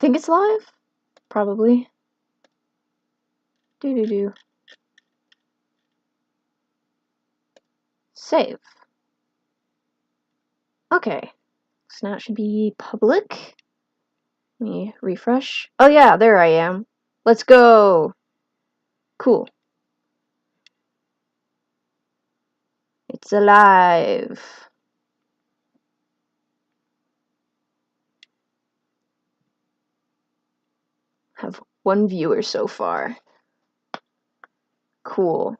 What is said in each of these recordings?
think it's live? Probably. Do. Save. Okay. So now it should be public. Let me refresh. Oh yeah, there I am. Let's go! Cool. It's alive. Have one viewer so far. Cool.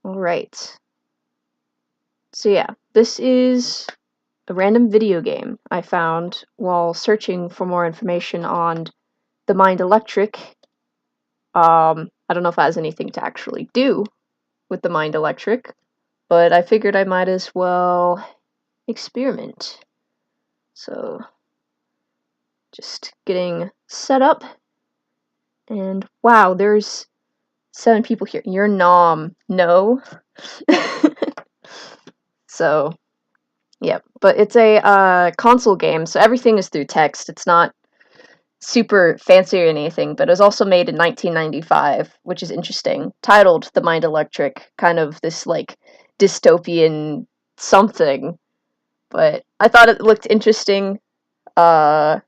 Alright. So yeah, this is a random video game I found while searching for more information on the Mind Electric. I don't know if it has anything to actually do with the Mind Electric, but I figured I might as well experiment. So, just getting set up, and wow, there's 7 people here. You're nom. No. So, yeah, but it's a console game, so everything is through text. It's not super fancy or anything, but it was also made in 1995, which is interesting. Titled The Mind Electric, kind of this like dystopian something. But I thought it looked interesting. Hello,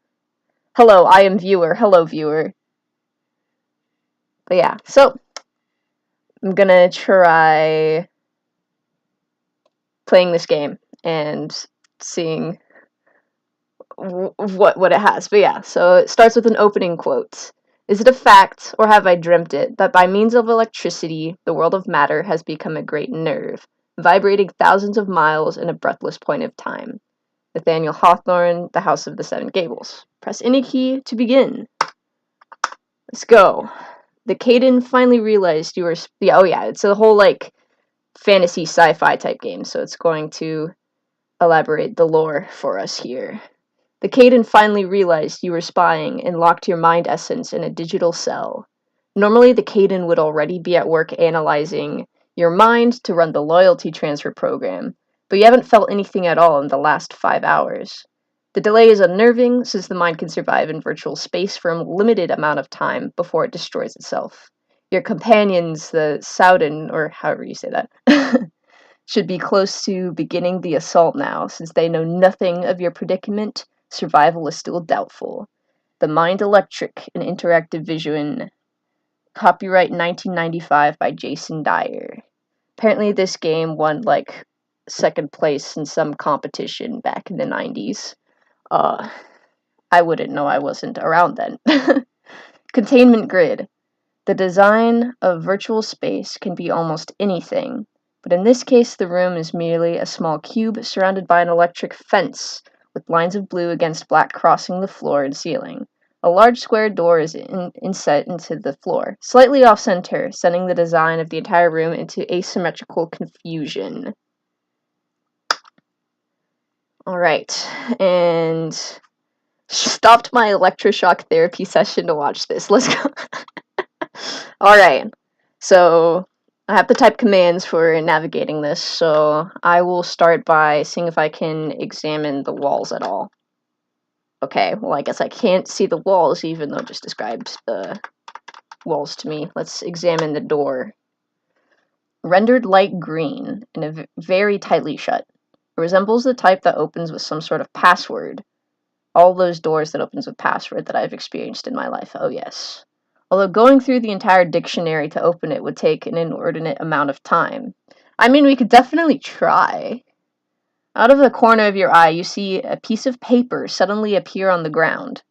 I am viewer. Hello, viewer. But yeah, so I'm gonna try playing this game and seeing what it has. But yeah, so it starts with an opening quote. Is it a fact, or have I dreamt it, that by means of electricity, the world of matter has become a great nerve, vibrating thousands of miles in a breathless point of time? Nathaniel Hawthorne, The House of the Seven Gables. Press any key to begin. Let's go. The Caden finally realized you were... Yeah, oh yeah, it's a whole, like, fantasy sci-fi type game, so it's going to elaborate the lore for us here. The Caden finally realized you were spying and locked your mind essence in a digital cell. Normally, the Caden would already be at work analyzing your mind to run the loyalty transfer program, but you haven't felt anything at all in the last 5 hours. The delay is unnerving, since the mind can survive in virtual space for a limited amount of time before it destroys itself. Your companions, the Saudin, or however you say that, should be close to beginning the assault now, since they know nothing of your predicament. Survival is still doubtful. The Mind Electric, an interactive vision. Copyright 1995 by Jason Dyer. Apparently this game won, like, second place in some competition back in the 90s. I wouldn't know, I wasn't around then. Containment grid. The design of virtual space can be almost anything, but in this case the room is merely a small cube surrounded by an electric fence, with lines of blue against black crossing the floor and ceiling. A large square door is inset into the floor, slightly off-center, sending the design of the entire room into asymmetrical confusion. Alright, and stopped my electroshock therapy session to watch this. Let's go. Alright, so I have to type commands for navigating this, so I will start by seeing if I can examine the walls at all. Okay, well I guess I can't see the walls even though it just described the walls to me. Let's examine the door. Rendered light green and very tightly shut. It resembles the type that opens with some sort of password. All those doors that opens with password that I've experienced in my life, oh yes. Although going through the entire dictionary to open it would take an inordinate amount of time. I mean, we could definitely try. Out of the corner of your eye, you see a piece of paper suddenly appear on the ground.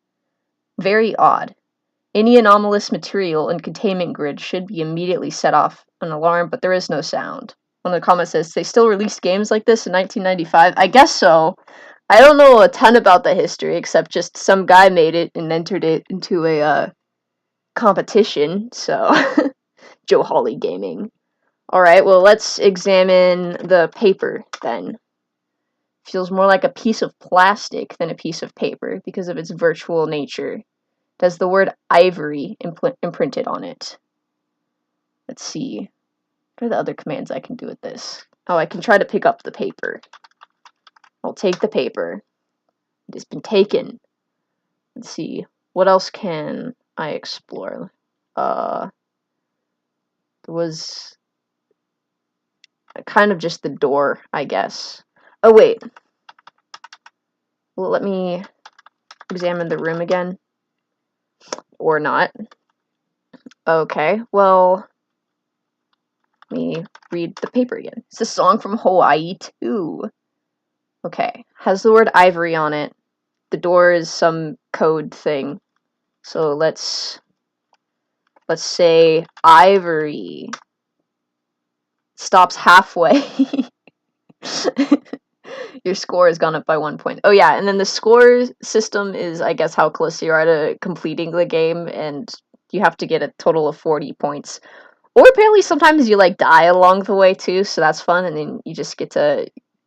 Very odd. Any anomalous material in containment grid should be immediately set off an alarm, but there is no sound. One of the comments says, they still released games like this in 1995? I guess so. I don't know a ton about the history, except just some guy made it and entered it into a, competition, so... Joe Hawley Gaming. Alright, well, let's examine the paper, then. Feels more like a piece of plastic than a piece of paper, because of its virtual nature. It has the word ivory imprinted on it. Let's see. What are the other commands I can do with this? Oh, I can try to pick up the paper. I'll take the paper. It has been taken. Let's see. What else can I explore? There was kind of just the door, I guess. Oh, wait. Well, let me examine the room again. Or not. Okay, well, let me read the paper again. It's a song from Hawaii, too. Okay, has the word ivory on it. The door is some code thing. So let's say ivory. Stops halfway. Your score has gone up by 1 point. Oh yeah, and then the score system is, I guess, how close you are to completing the game, and you have to get a total of 40 points. Or apparently sometimes you, like, die along the way, too, so that's fun, and then you just get to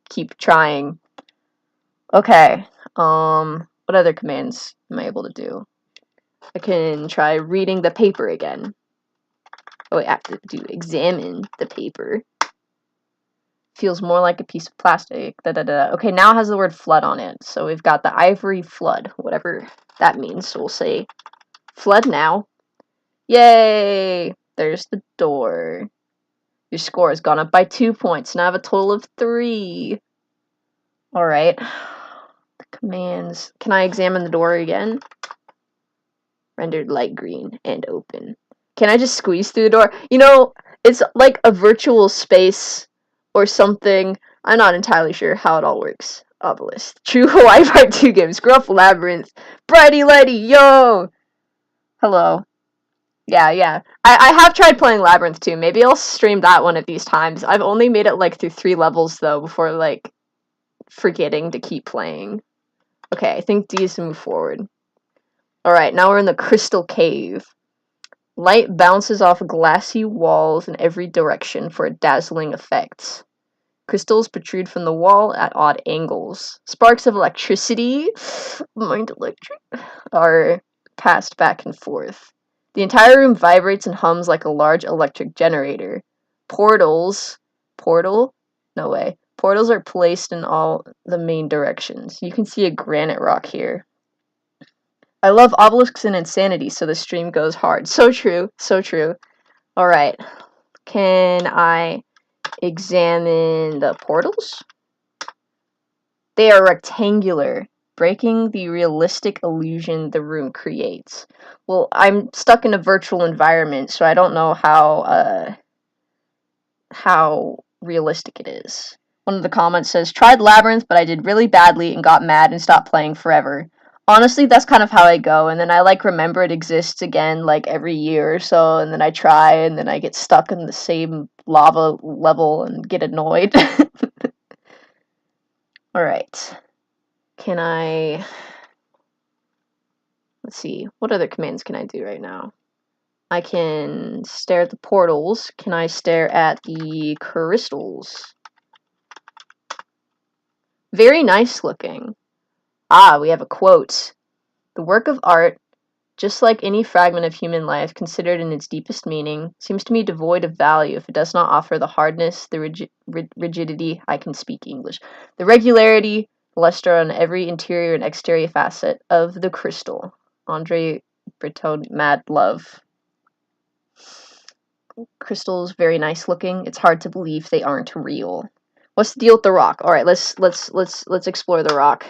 keep trying. Okay, what other commands am I able to do? I can try reading the paper again. Oh, wait, I have to do examine the paper. Feels more like a piece of plastic. Okay, now it has the word flood on it. So we've got the ivory flood, whatever that means. So we'll say flood now. Yay! There's the door. Your score has gone up by 2 points. Now I have a total of 3. Alright. The commands. Can I examine the door again? Rendered light green and open. Can I just squeeze through the door? You know, it's like a virtual space or something. I'm not entirely sure how it all works. Obelisk. True Hawaii Part 2 games. Grew up Labyrinth. Brighty Lighty, yo! Hello. Yeah. I have tried playing Labyrinth too. Maybe I'll stream that one of these times. I've only made it, like, through 3 levels, though, before, like, forgetting to keep playing. Okay, I think D is to move forward. Alright, now we're in the Crystal Cave. Light bounces off glassy walls in every direction for a dazzling effect. Crystals protrude from the wall at odd angles. Sparks of electricity, mind electric, are passed back and forth. The entire room vibrates and hums like a large electric generator. Portals are placed in all the main directions. You can see a granite rock here. I love obelisks and insanity, so the stream goes hard. So true, so true. Alright. Can I examine the portals? They are rectangular, breaking the realistic illusion the room creates. Well, I'm stuck in a virtual environment, so I don't know how realistic it is. One of the comments says, tried Labyrinth, but I did really badly and got mad and stopped playing forever. Honestly, that's kind of how I go, and then I, like, remember it exists again, like, every year or so, and then I try, and then I get stuck in the same lava level and get annoyed. Alright. Can I... Let's see, what other commands can I do right now? I can stare at the portals. Can I stare at the crystals? Very nice looking. Ah, we have a quote. The work of art, just like any fragment of human life considered in its deepest meaning, seems to me devoid of value if it does not offer the hardness, the rigidity, I can speak English, the regularity, luster on every interior and exterior facet of the crystal. Andre Breton, Mad Love. Crystals, very nice looking. It's hard to believe they aren't real. What's the deal with the rock? All right, let's explore the rock.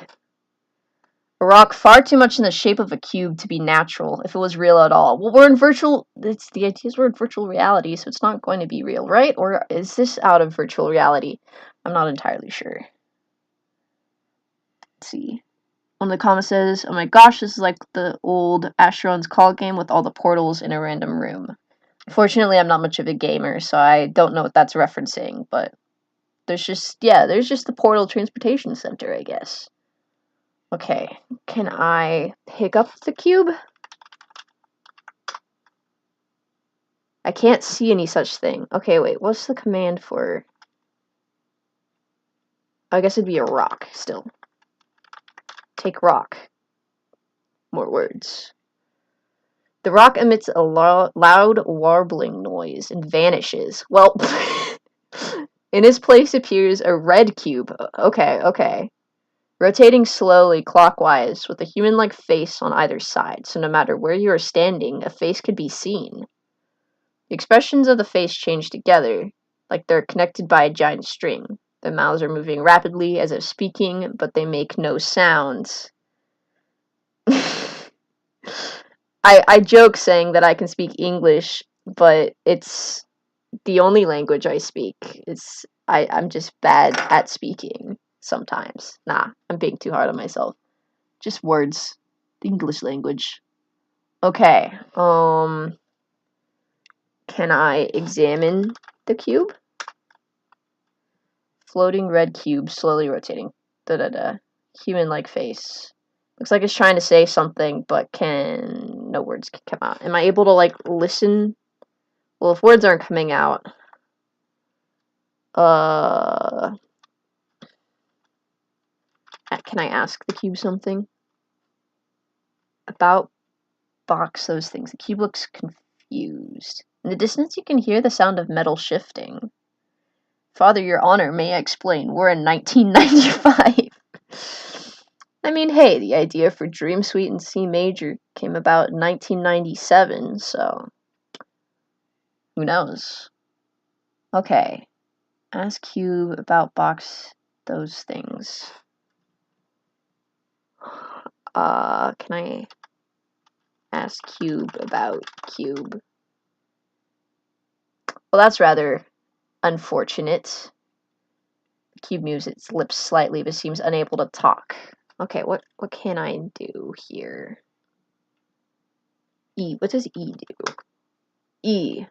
A rock far too much in the shape of a cube to be natural, if it was real at all. Well, we're in virtual... the idea is we're in virtual reality, so it's not going to be real, right? Or is this out of virtual reality? I'm not entirely sure. Let's see. One of the comments says, oh my gosh, this is like the old Asheron's Call game with all the portals in a random room. Unfortunately, I'm not much of a gamer, so I don't know what that's referencing, but there's just the Portal Transportation Center, I guess. Okay, can I pick up the cube? I can't see any such thing. Okay, wait, what's the command for... I guess it'd be a rock, still. Take rock. More words. The rock emits a loud warbling noise and vanishes. Well, in its place appears a red cube. Okay. rotating slowly clockwise with a human-like face on either side, so no matter where you are standing, a face could be seen. The expressions of the face change together, like they're connected by a giant string. Their mouths are moving rapidly as if speaking, but they make no sounds. I joke saying that I can speak English, but it's the only language I speak. I'm just bad at speaking sometimes. Nah, I'm being too hard on myself. Just words. The English language. Okay. Can I examine the cube? Floating red cube slowly rotating. Da-da-da. Human-like face. Looks like it's trying to say something, but no words can come out. Am I able to, like, listen? Well, if words aren't coming out, can I ask the cube something? About box those things. The cube looks confused. In the distance, you can hear the sound of metal shifting. Father, Your Honor, may I explain? We're in 1995. I mean, hey, the idea for Dream Suite in C major came about in 1997, so who knows? Okay. Ask Cube about box those things. Can I ask Cube about Cube? Well, that's rather unfortunate. The cube moves its lips slightly but seems unable to talk. Okay, what can I do here? E. What does E do? E.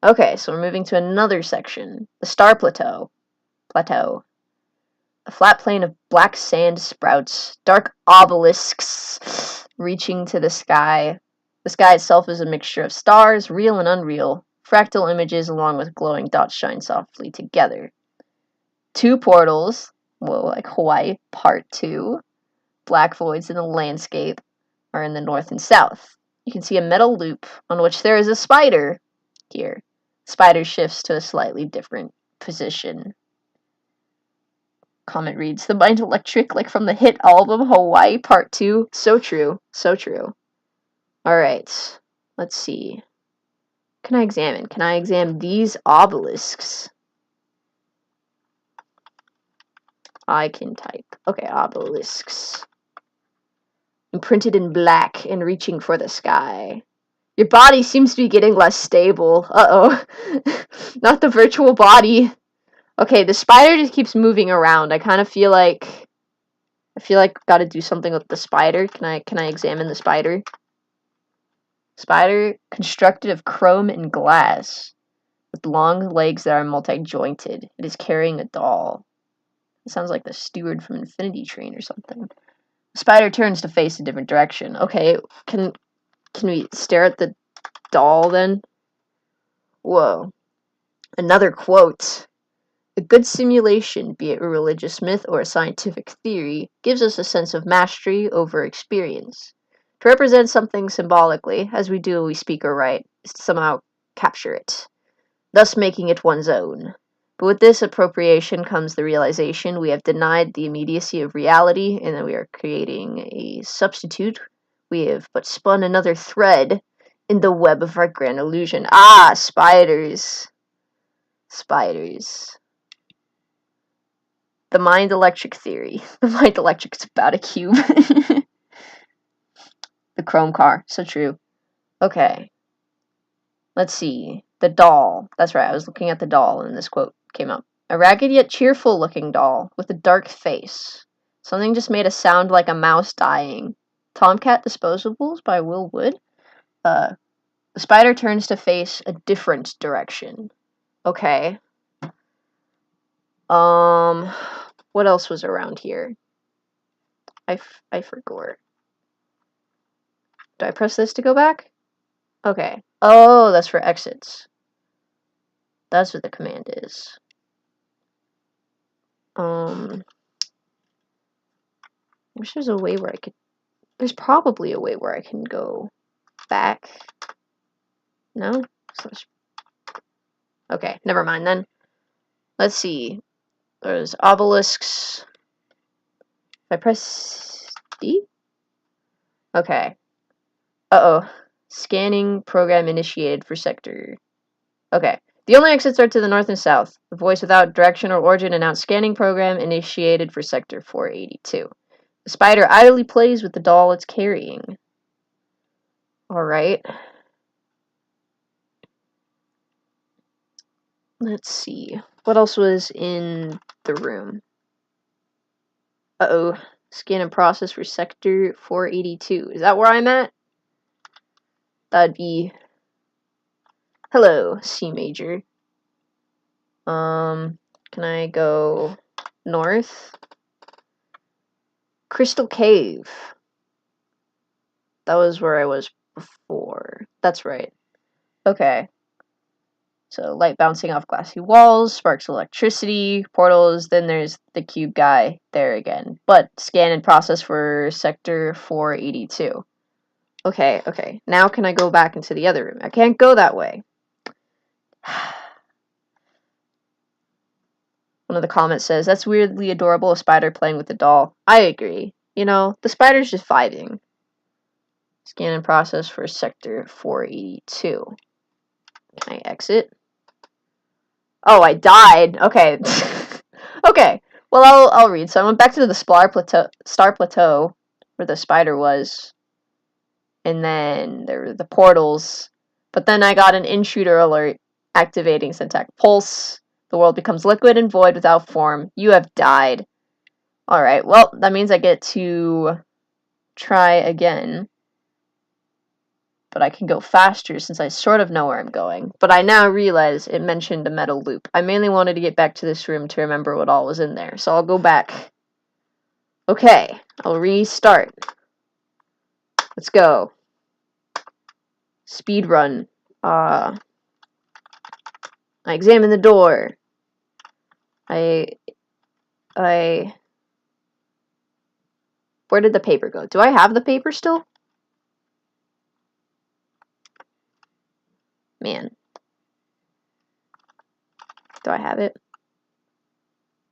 Okay, so we're moving to another section. The Star Plateau. A flat plain of black sand sprouts, dark obelisks reaching to the sky. The sky itself is a mixture of stars, real and unreal. Fractal images along with glowing dots shine softly together. 2 portals, like Hawaii, Part 2. Black voids in the landscape are in the north and south. You can see a metal loop on which there is a spider here. Spider shifts to a slightly different position. Comment reads, the mind electric, like from the hit album Hawaii Part 2. So true. So true. Alright. Let's see. Can I examine these obelisks? I can type. Okay, obelisks. Imprinted in black and reaching for the sky. Your body seems to be getting less stable. Uh-oh. Not the virtual body. Okay, the spider just keeps moving around. I feel like gotta do something with the spider. Can I examine the spider? Spider constructed of chrome and glass, with long legs that are multi-jointed. It is carrying a doll. It sounds like the steward from Infinity Train or something. The spider turns to face a different direction. Okay, can we stare at the doll then? Whoa. Another quote. A good simulation, be it a religious myth or a scientific theory, gives us a sense of mastery over experience. To represent something symbolically, as we do when we speak or write, is to somehow capture it, thus making it one's own. But with this appropriation comes the realization we have denied the immediacy of reality and that we are creating a substitute. We have but spun another thread in the web of our grand illusion. Ah, spiders. Spiders. The mind electric theory. The mind electric is about a cube. The chrome car. So true. Okay. Let's see. The doll. That's right, I was looking at the doll and this quote came up. A ragged yet cheerful looking doll with a dark face. Something just made a sound like a mouse dying. Tomcat Disposables by Will Wood. The spider turns to face a different direction. Okay. What else was around here? I forgot. Do I press this to go back? Okay. Oh, that's for exits. That's what the command is. I wish there's a way where I could... There's probably a way where I can go back. No? Okay, never mind then. Let's see. There's obelisks. If I press D? Okay. Uh-oh. Scanning program initiated for sector. Okay. The only exits are to the north and south. The voice without direction or origin announced scanning program initiated for sector 482. The spider idly plays with the doll it's carrying. Alright. Let's see. What else was in the room? Uh-oh. Scan and process for sector 482. Is that where I'm at? That'd be... Hello, C major. Can I go north? Crystal Cave. That was where I was before. That's right. Okay. So light bouncing off glassy walls, sparks electricity, portals, then there's the cube guy there again. But scan and process for sector 482. Okay, okay. Now can I go back into the other room? I can't go that way. One of the comments says, that's weirdly adorable, a spider playing with a doll. I agree. You know, the spider's just vibing. Scan and process for sector 482. Can I exit? Oh, I died. Okay. Okay. Well, I'll read. So I went back to the Star Plateau, where the spider was. And then there were the portals. But then I got an intruder alert activating Syntac Pulse. The world becomes liquid and void without form. You have died. Alright, well, that means I get to try again. But I can go faster since I sort of know where I'm going. But I now realize it mentioned a metal loop. I mainly wanted to get back to this room to remember what all was in there. So I'll go back. Okay, I'll restart. Let's go. Speedrun. I examine the door. Where did the paper go? Do I have the paper still? Man. Do I have it?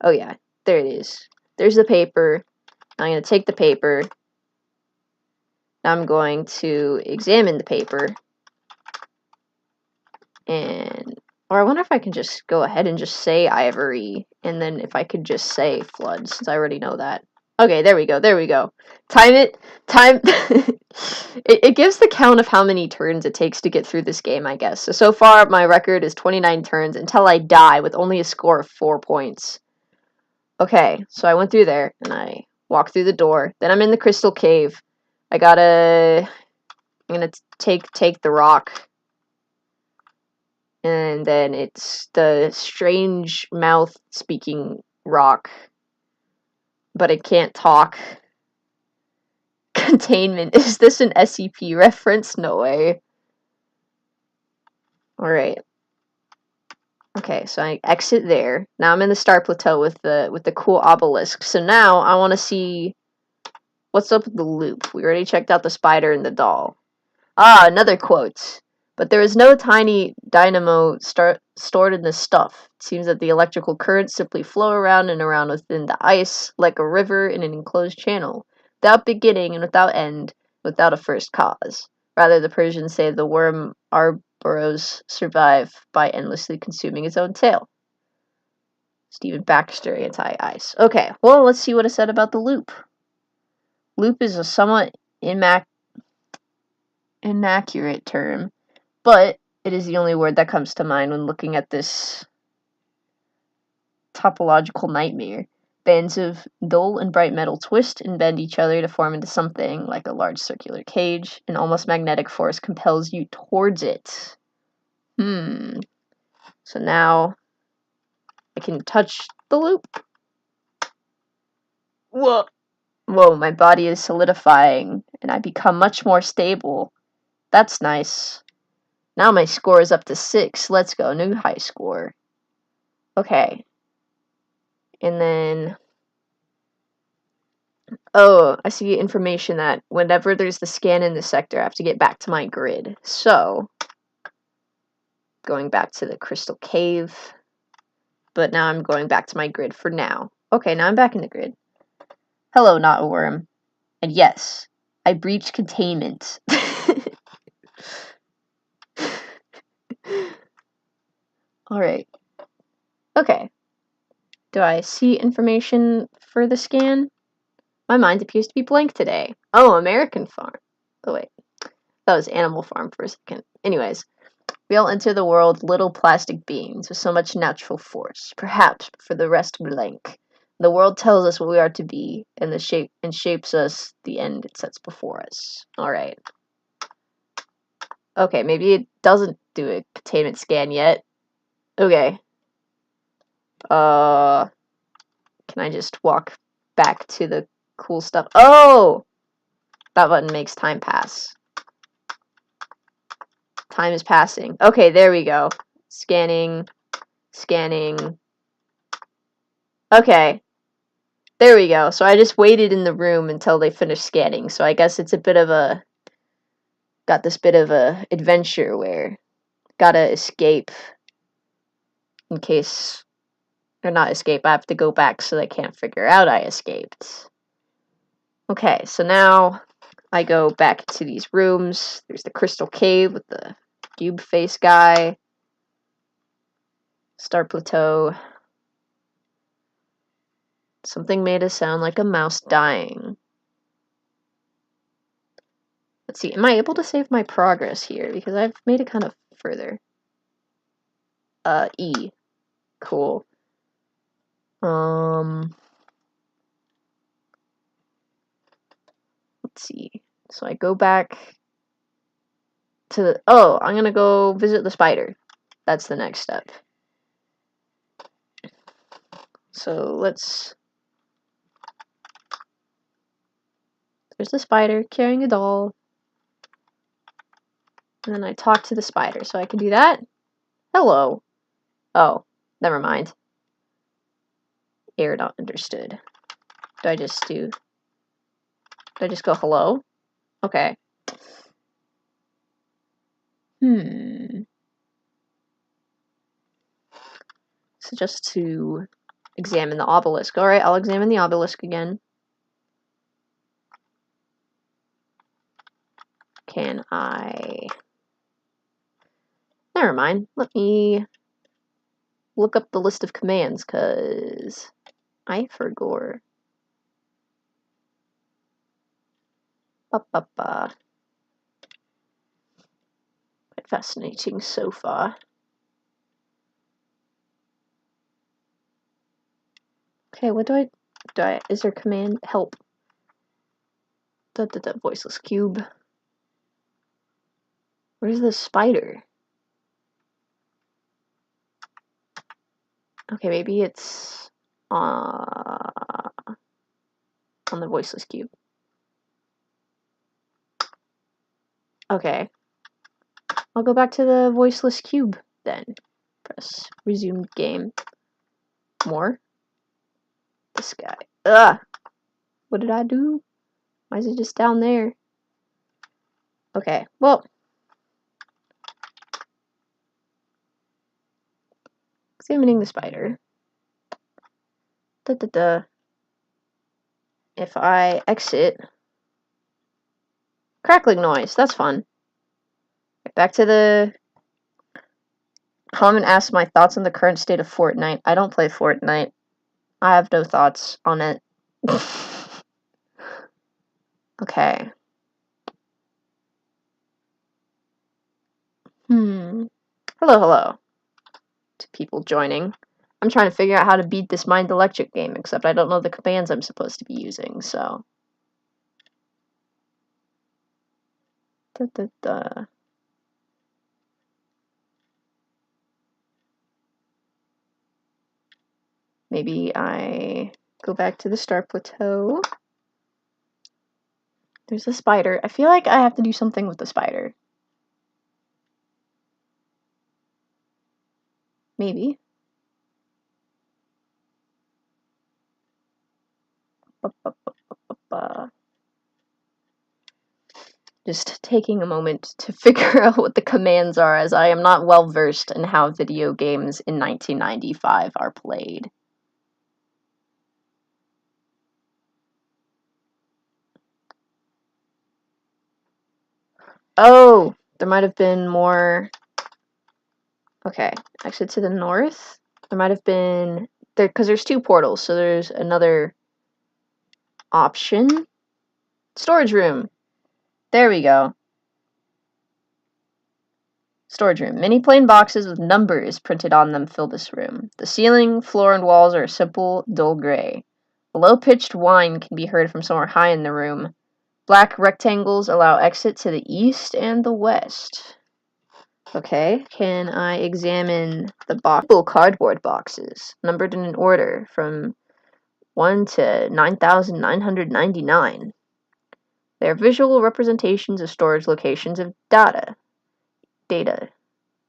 Oh yeah, there it is. There's the paper. I'm going to take the paper. Now I'm going to examine the paper. Or I wonder if I can just go ahead and just say ivory. And then if I could just say flood, since I already know that. Okay, there we go, there we go. Time it. It gives the count of how many turns it takes to get through this game, I guess. So far, my record is 29 turns until I die with only a score of 4 points. Okay, so I went through there, and I walked through the door. Then I'm in the crystal cave. I'm gonna take the rock. And then it's the strange mouth-speaking rock. But it can't talk. Containment. Is this an SCP reference? No way. Alright. Okay, so I exit there. Now I'm in the Star Plateau with the cool obelisk. So now I want to see what's up with the loop. We already checked out the spider and the doll. Ah, another quote. But there is no tiny dynamo stored in this stuff. It seems that the electrical currents simply flow around and around within the ice, like a river in an enclosed channel, without beginning and without end, without a first cause. Rather, the Persians say the worm Ouroboros survive by endlessly consuming its own tail. Stephen Baxter, anti-ice. Okay, well, let's see what it said about the loop. Loop is a somewhat inaccurate term, but it is the only word that comes to mind when looking at this topological nightmare. Bands of dull and bright metal twist and bend each other to form into something like a large circular cage. An almost magnetic force compels you towards it. So now I can touch the loop. Whoa, my body is solidifying and I become much more stable. That's nice. Now my score is up to 6. Let's go. New high score. Okay. And then... Oh, I see information that whenever there's the scan in the sector, I have to get back to my grid. So, going back to the crystal cave. But now I'm going back to my grid for now. Okay, now I'm back in the grid. Hello, not a worm. And yes, I breached containment. Alright. Okay. Do I see information for the scan? My mind appears to be blank today. Oh, American farm. Oh, wait. That was Animal Farm for a second. Anyways, we all enter the world little plastic beings with so much natural force, perhaps for the rest blank. The world tells us what we are to be, and shapes us the end it sets before us. Alright. Okay, maybe it doesn't do a containment scan yet. Okay. Can I just walk back to the cool stuff? Oh! That button makes time pass. Time is passing. Okay, there we go. Scanning. Scanning. Okay. There we go. So I just waited in the room until they finished scanning. So I guess it's a bit of a... Got this bit of a adventure where... Gotta escape. In case... Or not escape, I have to go back so they can't figure out I escaped. Okay, so now... I go back to these rooms. There's the crystal cave with the cube face guy. Star Plateau. Something made a sound like a mouse dying. Let's see, am I able to save my progress here? Because I've made it kind of further. E. Cool. Let's see. So I go back to the... Oh, I'm gonna go visit the spider. That's the next step. So let's... There's the spider carrying a doll. And then I talk to the spider, so I can do that. Hello. Oh, never mind. Error not understood. Do I just go hello? Okay. So just to examine the obelisk. Alright, I'll examine the obelisk again. Can I... Never mind. Let me look up the list of commands, because I forgot. Quite fascinating so far. Okay, what do I... Is there command? Help. Voiceless cube. Where's the spider? Okay, maybe it's on the voiceless cube. Okay. I'll go back to the voiceless cube then. Press resume game. More. This guy. Ugh! What did I do? Why is it just down there? Okay, well. Examining the spider. If I exit. Crackling noise, that's fun. Back to the... Comment asks my thoughts on the current state of Fortnite. I don't play Fortnite. I have no thoughts on it. Okay. Hello, hello. To people joining. I'm trying to figure out how to beat this Mind Electric game, except I don't know the commands I'm supposed to be using, so... Maybe I go back to the Star Plateau. There's a spider. I feel like I have to do something with the spider. Maybe. Just taking a moment to figure out what the commands are, as I am not well versed in how video games in 1995 are played. Oh, there might have been more. Okay, exit to the north. There might have been there because there's two portals, so there's another option. Storage room. There we go. Storage room. Many plain boxes with numbers printed on them fill this room. The ceiling, floor, and walls are a simple, dull gray. A low-pitched whine can be heard from somewhere high in the room. Black rectangles allow exit to the east and the west. Okay, can I examine the cardboard boxes, numbered in an order from 1 to 9,999. They are visual representations of storage locations of data. Data?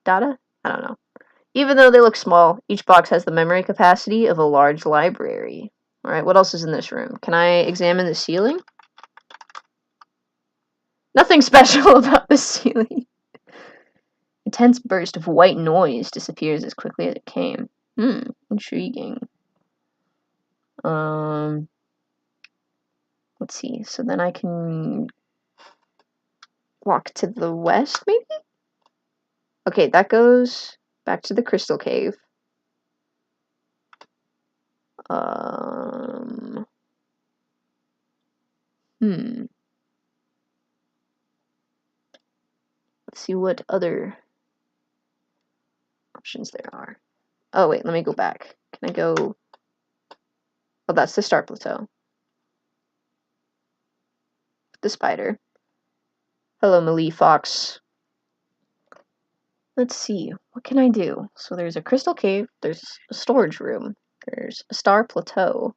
I don't know. Even though they look small, each box has the memory capacity of a large library. Alright, what else is in this room? Can I examine the ceiling? Nothing special about the ceiling. Intense burst of white noise disappears as quickly as it came. Intriguing. Let's see. So then I can walk to the west, maybe? Okay, that goes back to the crystal cave. Let's see what other options there are. Oh, wait, let me go back. Can I go... Oh, that's the Star Plateau. The spider. Hello, Melee Fox. Let's see. What can I do? So there's a crystal cave. There's a storage room. There's a Star Plateau.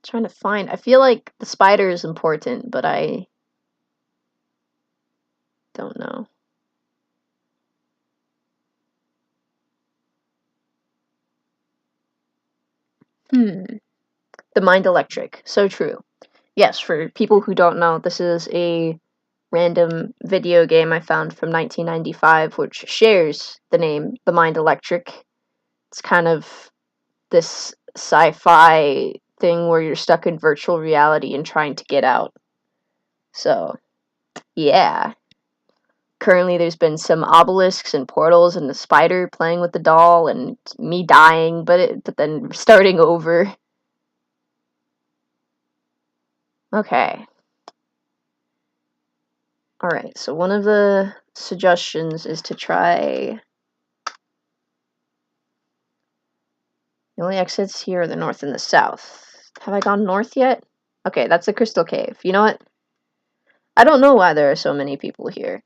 Trying to find. I feel like the spider is important, but I don't know. The Mind Electric. So true. Yes, for people who don't know, this is a random video game I found from 1995, which shares the name The Mind Electric. It's kind of this sci-fi thing where you're stuck in virtual reality and trying to get out. So, yeah. Currently, there's been some obelisks and portals and the spider playing with the doll and me dying, but then starting over. Okay. Alright, so one of the suggestions is to try... The only exits here are the north and the south. Have I gone north yet? Okay, that's the crystal cave. You know what? I don't know why there are so many people here.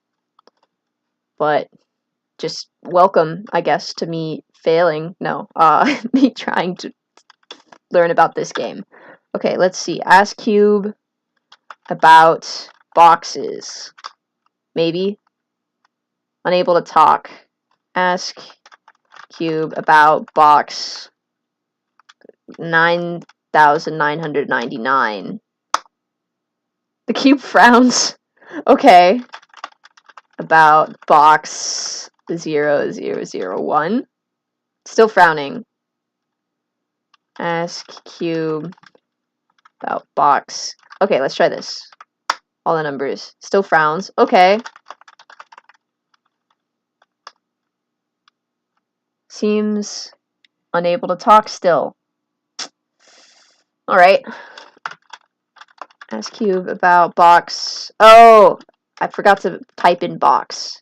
But just welcome, I guess, to me failing. No, me trying to learn about this game. Okay, let's see. Ask Cube about boxes. Maybe. Unable to talk. Ask Cube about box 9,999. The cube frowns. Okay. About box 0001. Still frowning. Ask Cube about box. Okay, let's try this. All the numbers. Still frowns. Okay. Seems unable to talk still. Alright. Ask Cube about box. Oh! I forgot to type in box.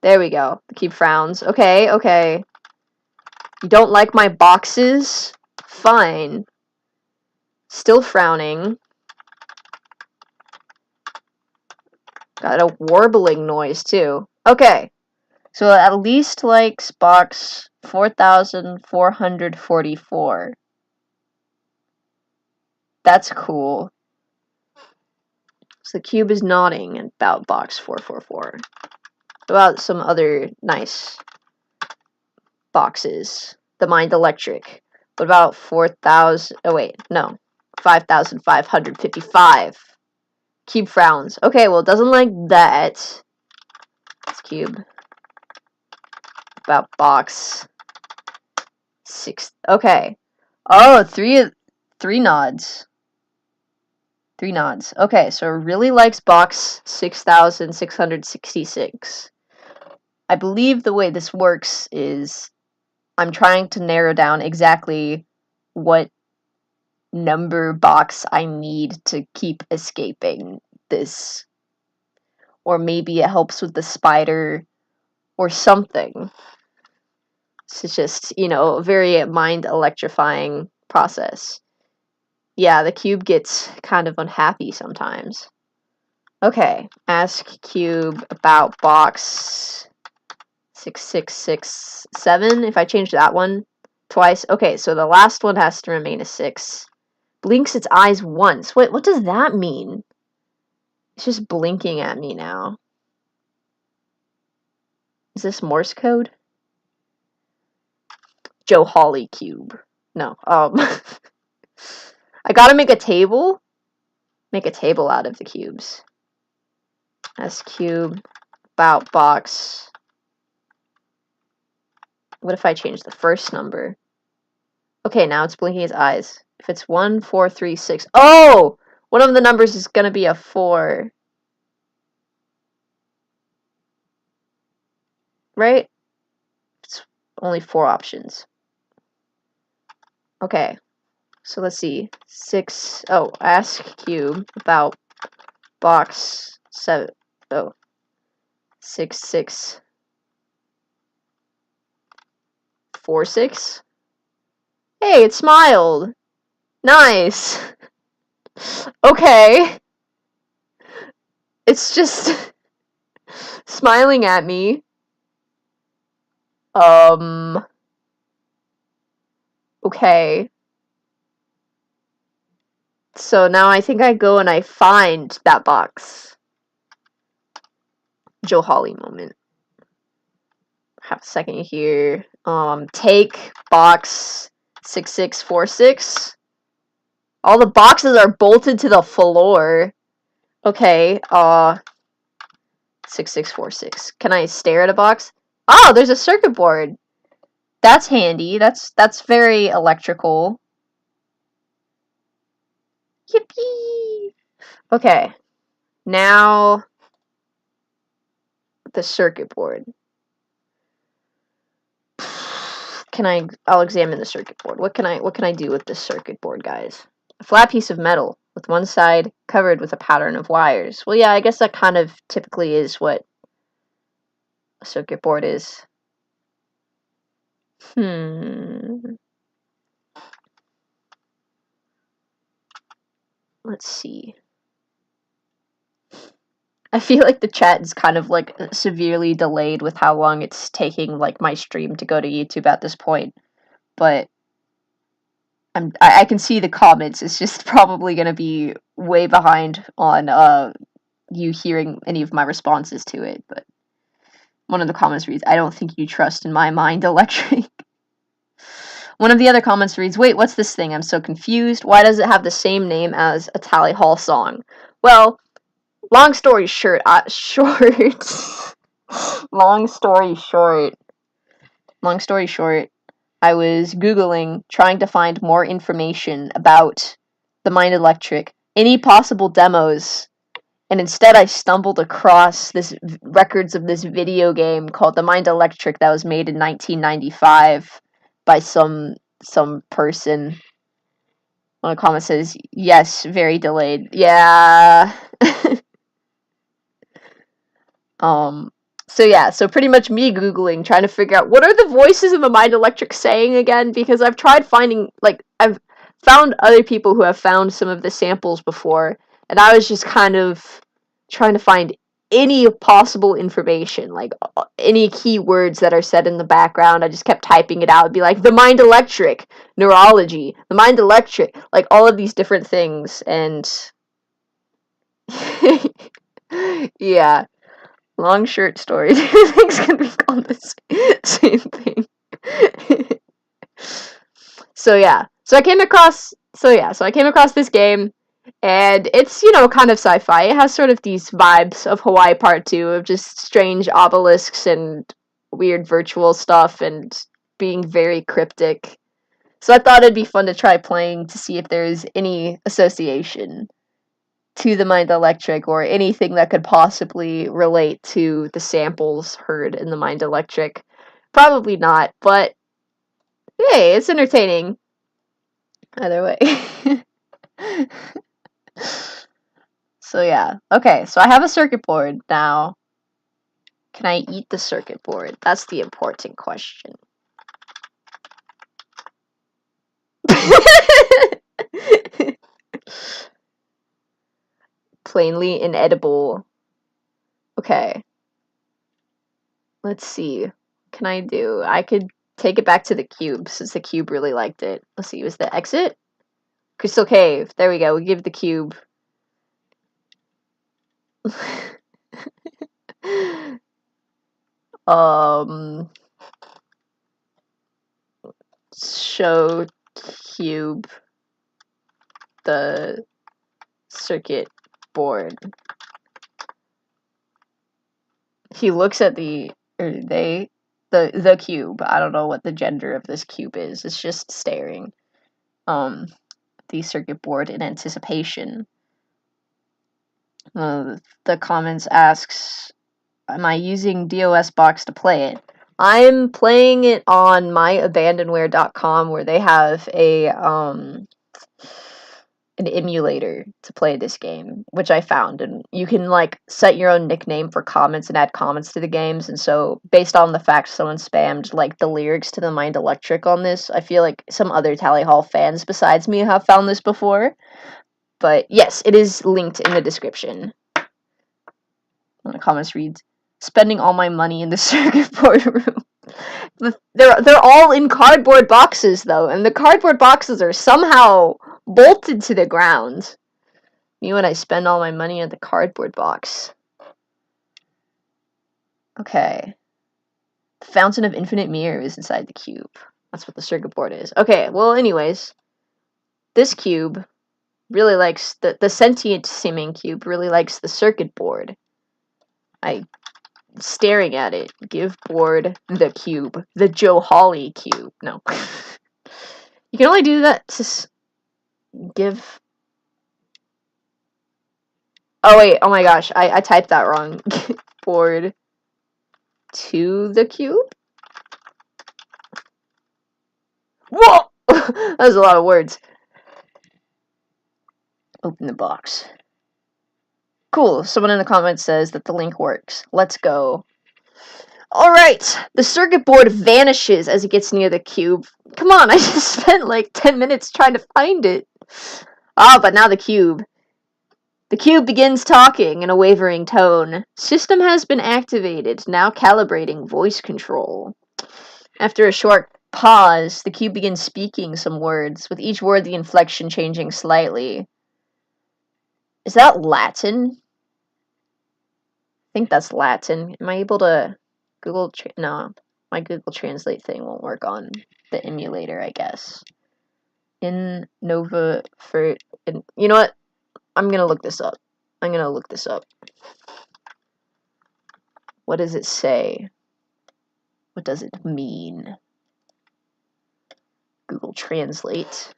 There we go. The cube frowns. Okay, okay. You don't like my boxes? Fine. Still frowning. Got a warbling noise, too. Okay. So at least likes box 4,444. That's cool. So the cube is nodding about box 444. About some other nice boxes. The Mind Electric. What about 4,000? Oh, wait. No. 5,555. Cube frowns. Okay, well, it doesn't like that. It's cube. About box. 6. Okay. Oh, three nods. 3 nods. Okay, so it really likes box 6666. I believe the way this works is I'm trying to narrow down exactly what number box I need to keep escaping this. Or maybe it helps with the spider or something. It's just, a very mind electrifying process. Yeah, the cube gets kind of unhappy sometimes. Okay, ask cube about box 6667. If I change that one twice. Okay, so the last one has to remain a 6. Blinks its eyes once. Wait, what does that mean? It's just blinking at me now. Is this Morse code? Joe Hawley cube. No. I gotta make a table. Make a table out of the cubes. S cube about box. What if I change the first number? Okay, now it's blinking its eyes. If it's 1, 4, 3, 6. Oh! One of the numbers is gonna be a 4. Right? It's only 4 options. Okay. So let's see. 6. Oh, ask cube about box 7. Oh. 6, 6. 4, 6. Hey, it smiled. Nice. Okay. It's just smiling at me. Okay. So now I think I go and I find that box. Joe Hawley moment. Have a second here. Take box 6646. All the boxes are bolted to the floor. Okay, 6646. Can I stare at a box? Oh, there's a circuit board. That's handy. That's very electrical. Yippee! Okay. Now the circuit board. I'll examine the circuit board. What can I do with this circuit board, guys? A flat piece of metal with one side covered with a pattern of wires. Well, yeah, I guess that kind of typically is what a circuit board is. Let's see. I feel like the chat is kind of like severely delayed with how long it's taking like my stream to go to YouTube at this point. But I can see the comments. It's just probably going to be way behind on you hearing any of my responses to it. But one of the comments reads, "I don't think you trust in my mind electric." One of the other comments reads, "Wait, what's this thing? I'm so confused. Why does it have the same name as a Tally Hall song?" Well, long story short, long story short, I was Googling, trying to find more information about the Mind Electric, any possible demos, and instead I stumbled across records of this video game called The Mind Electric that was made in 1995 by some person. One of the comments says, "Yes, very delayed." Yeah. So pretty much me Googling, trying to figure out what are the voices of the Mind Electric saying again, because I've tried finding, like, I've found other people who have found some of the samples before, and I was just kind of trying to find any possible information, like, any keywords that are said in the background. I just kept typing it out. It'd be like, the Mind Electric, neurology, the Mind Electric, like, all of these different things, and yeah. Long shirt story. Two things can be called the same thing. So I came across this game, And it's, kind of sci-fi. It has sort of these vibes of Hawaii Part 2 of just strange obelisks and weird virtual stuff and being very cryptic. So I thought it'd be fun to try playing to see if there's any association to the Mind Electric or anything that could possibly relate to the samples heard in the Mind Electric. Probably not, but hey, it's entertaining. Either way. So yeah. Okay, so I have a circuit board now. Can I eat the circuit board? That's the important question. Plainly inedible. Okay. Let's see. What can I do? I could take it back to the cube since the cube really liked it. Let's see. Was the exit? Crystal Cave. There we go. We give the cube. Show cube the circuit board. He looks at the cube. I don't know what the gender of this cube is. It's just staring. The circuit board in anticipation. The comments asks, am I using DOS box to play it? I'm playing it on myabandonware.com where they have an emulator to play this game, which I found, and you can set your own nickname for comments and add comments to the games. And so based on the fact someone spammed the lyrics to the Mind Electric on this, I feel like some other Tally Hall fans besides me have found this before. But yes, it is linked in the description. One of the comments reads, spending all my money in the circuit board room. They're all in cardboard boxes though, and the cardboard boxes are somehow bolted to the ground. Me when I spend all my money on the cardboard box. Okay. The fountain of infinite mirror is inside the cube. That's what the circuit board is. Okay, well anyways. This cube really likes the sentient seeming cube really likes the circuit board. Staring at it. Give board the cube. The Joe Hawley cube. No. You can only do that to give... Oh wait, oh my gosh, I typed that wrong. Board to the cube? Whoa! That was a lot of words. Open the box. Cool, someone in the comments says that the link works. Let's go. Alright, the circuit board vanishes as it gets near the cube. Come on, I just spent 10 minutes trying to find it. Ah, but now the cube. The cube begins talking in a wavering tone. System has been activated, now calibrating voice control. After a short pause, the cube begins speaking some words, with each word the inflection changing slightly. Is that Latin? I think that's Latin. Am I able to no, my Google Translate thing won't work on the emulator, I guess. You know what? I'm gonna look this up. What does it say? What does it mean? Google Translate.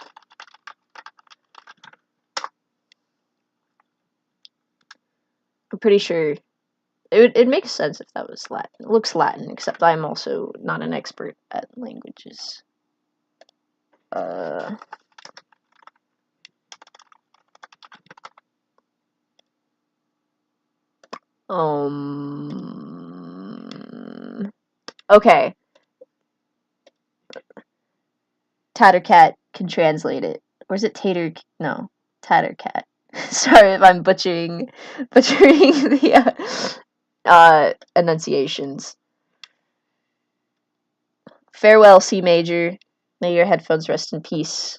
I'm pretty sure it makes sense if that was Latin. It looks Latin, except I'm also not an expert at languages. Okay. Tattercat can translate it. Or is it Tater? No, Tattercat. Sorry if I'm butchering the enunciations. Farewell, C major. May your headphones rest in peace.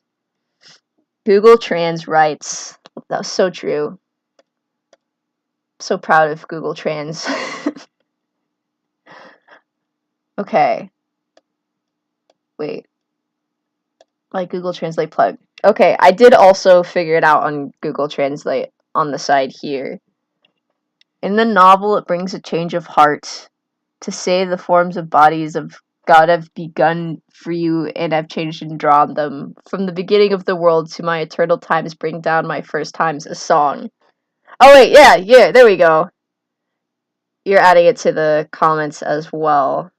Google Trans writes. That was so true. So proud of Google Trans. Okay. Wait. My Google Translate plug. Okay, I did also figure it out on Google Translate on the side here. In the novel, it brings a change of heart to say the forms of bodies of God have begun for you and have changed and drawn them. From the beginning of the world to my eternal times, bring down my first times a song. Oh, wait, yeah, there we go. You're adding it to the comments as well.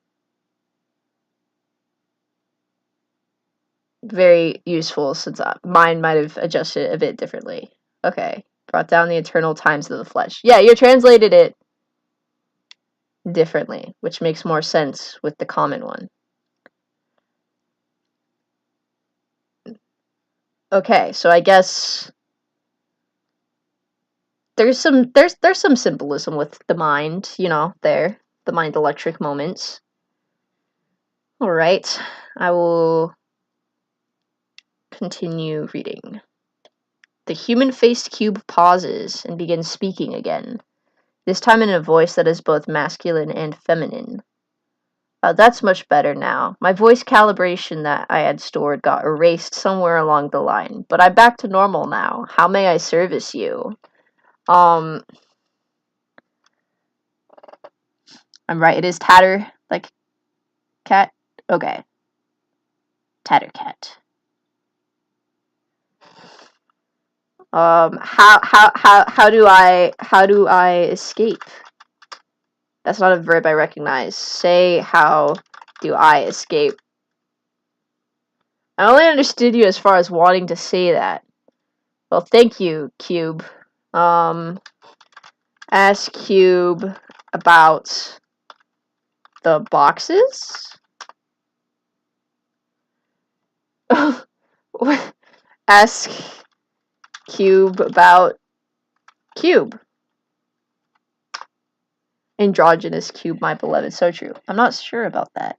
Very useful since mine might have adjusted it a bit differently. Okay. Brought down the eternal times of the flesh. Yeah, you translated it differently, which makes more sense with the common one. Okay, so I guess there's some symbolism with the mind, the mind electric moments. All right, I will continue reading. The human-faced cube pauses and begins speaking again, this time in a voice that is both masculine and feminine. That's much better now. My voice calibration that I had stored got erased somewhere along the line, but I'm back to normal now. How may I service you? I'm right, it is Tatter, like cat? Okay. Tattercat. How do I escape? That's not a verb I recognize. Say, how do I escape? I only understood you as far as wanting to say that. Well, thank you, Cube. Ask Cube about the boxes? Ask Cube about Cube. Androgynous Cube, my beloved. So true. I'm not sure about that.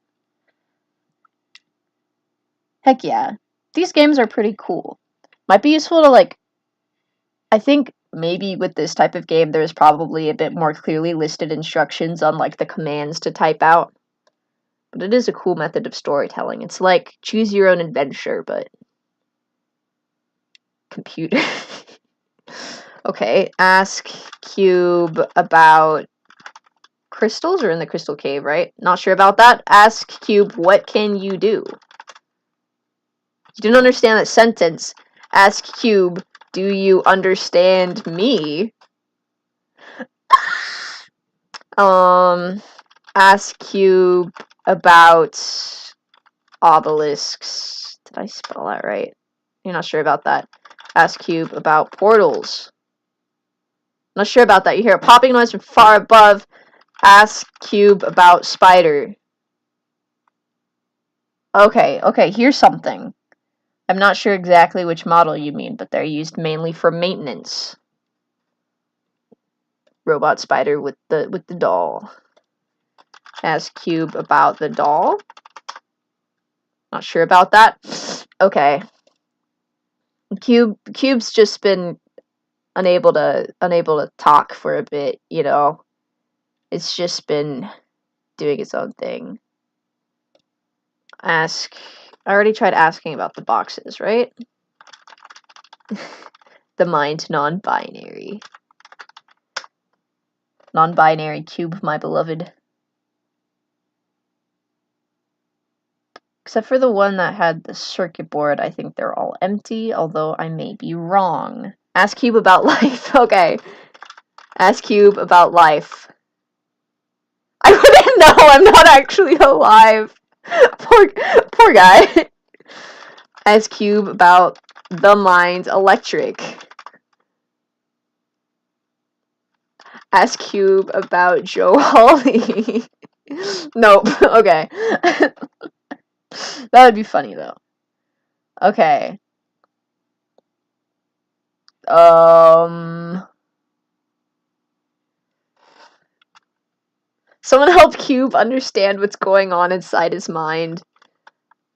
Heck yeah. These games are pretty cool. Might be useful to, I think maybe with this type of game, there's probably a bit more clearly listed instructions on, the commands to type out. But it is a cool method of storytelling. It's like choose your own adventure, but computer. Okay, ask Cube about crystals, or in the crystal cave, right? Not sure about that. Ask Cube, what can you do? You didn't understand that sentence. Ask Cube, do you understand me? Ask Cube about obelisks. Did I spell that right? You're not sure about that. Ask Cube about portals. Not sure about that. You hear a popping noise from far above. Ask Cube about spider. Okay, here's something. I'm not sure exactly which model you mean, but they're used mainly for maintenance. Robot spider with the doll. Ask Cube about the doll. Not sure about that. Okay. Cube's just been unable to talk for a bit, It's just been doing its own thing. I already tried asking about the boxes, right? The mind non-binary. Non-binary Cube, my beloved. Except for the one that had the circuit board, I think they're all empty, although I may be wrong. Ask Cube about life. Okay. Ask Cube about life. I wouldn't know, I'm not actually alive. Poor guy. Ask Cube about the mind electric. Ask Cube about Joe Hawley. Nope. Okay. That would be funny, though. Okay. Someone help Cube understand what's going on inside his mind.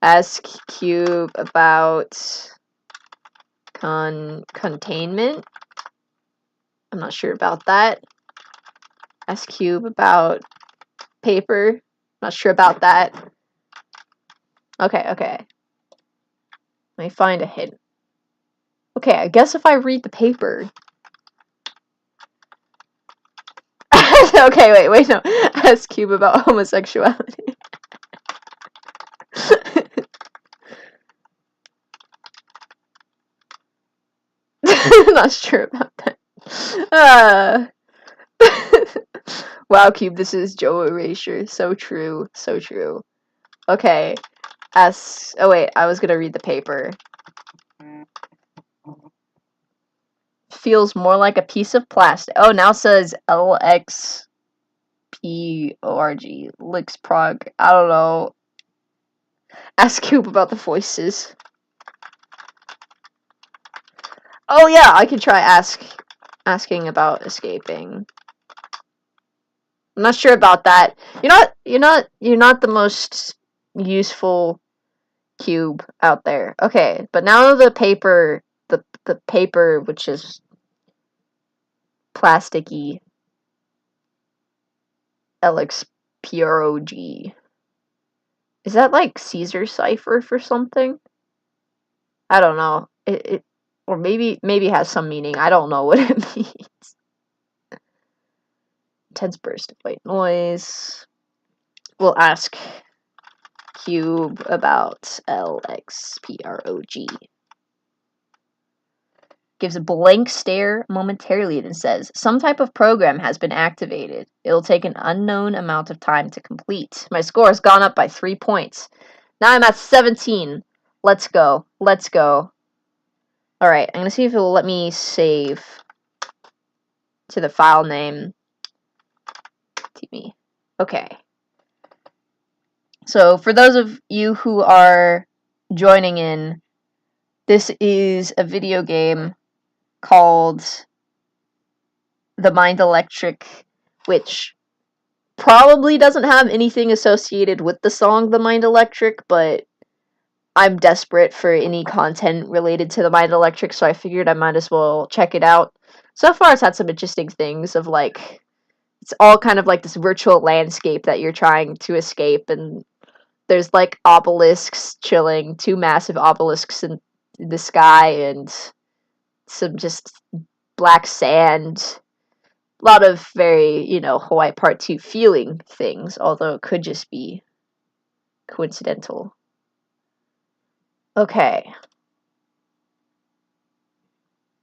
Ask Cube about containment. I'm not sure about that. Ask Cube about paper. Not sure about that. Okay. Let me find a hint. Okay, I guess if I read the paper... Okay, wait, no. Ask Cube about homosexuality. Not sure about that. Wow, Cube, this is Joe Erasure. So true, so true. Okay, oh wait, I was gonna read the paper. Feels more like a piece of plastic. Oh, now says lxprog, lxprog. I don't know. Ask Cube about the voices. Oh yeah, I could try asking about escaping. I'm not sure about that. You're not the most useful Cube out there. Okay, but now the paper, the paper which is plasticky, lxprog. Is that like Caesar cipher for something? I don't know. Or maybe it has some meaning. I don't know what it means. Intense burst of white noise. We'll ask Cube about lxprog. Gives a blank stare momentarily and says, some type of program has been activated. It'll take an unknown amount of time to complete. My score has gone up by 3 points. Now I'm at 17. Let's go. Let's go. Alright, I'm gonna see if it will let me save to the file name. TV. Okay. So, for those of you who are joining in, this is a video game called The Mind Electric, which probably doesn't have anything associated with the song The Mind Electric, but I'm desperate for any content related to The Mind Electric, so I figured I might as well check it out. So far, it's had some interesting things of, like, it's all kind of like this virtual landscape that you're trying to escape, and there's, like, obelisks chilling, 2 massive obelisks in the sky, and some just black sand. A lot of very, Hawaii Part 2 feeling things, although it could just be coincidental. Okay.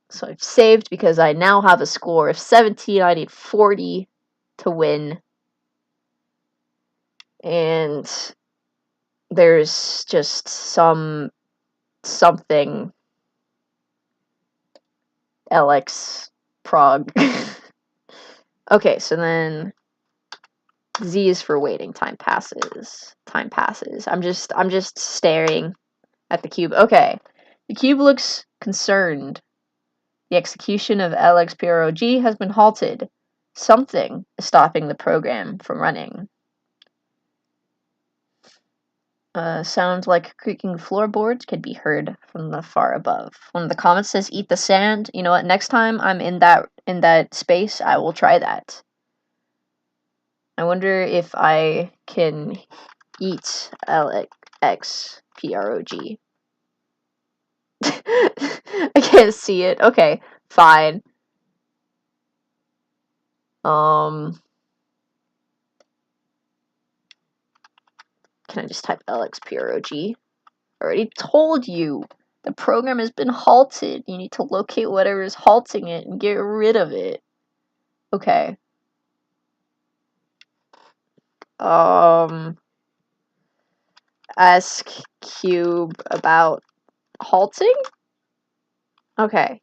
So I've saved because I now have a score of 17. I need 40 to win. And there's just something lxprog. Okay, so then Z is for waiting. Time passes. Time passes. I'm just staring at the cube. Okay. The cube looks concerned. The execution of lxprog has been halted. Something is stopping the program from running. Sounds like creaking floorboards can be heard from the far above. One of the comments says, "Eat the sand." You know what? Next time I'm in that space, I will try that. I wonder if I can eat lxprog. I can't see it. Okay, fine. Can I just type lxprog? Already told you. The program has been halted. You need to locate whatever is halting it and get rid of it. Okay. Ask Cube about halting? Okay.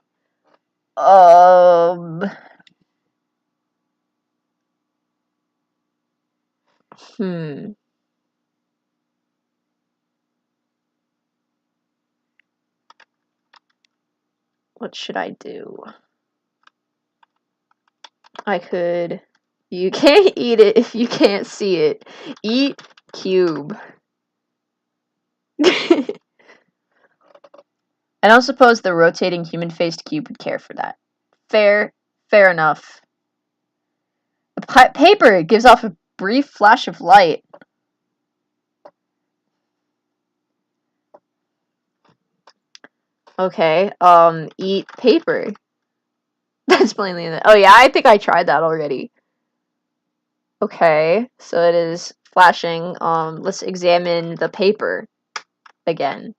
What should I do? I could... You can't eat it if you can't see it. Eat cube. I don't suppose the rotating human-faced cube would care for that. Fair enough. The paper gives off a brief flash of light. Okay, eat paper. That's plainly in it. Oh yeah, I think I tried that already. Okay, so it is flashing. Let's examine the paper again.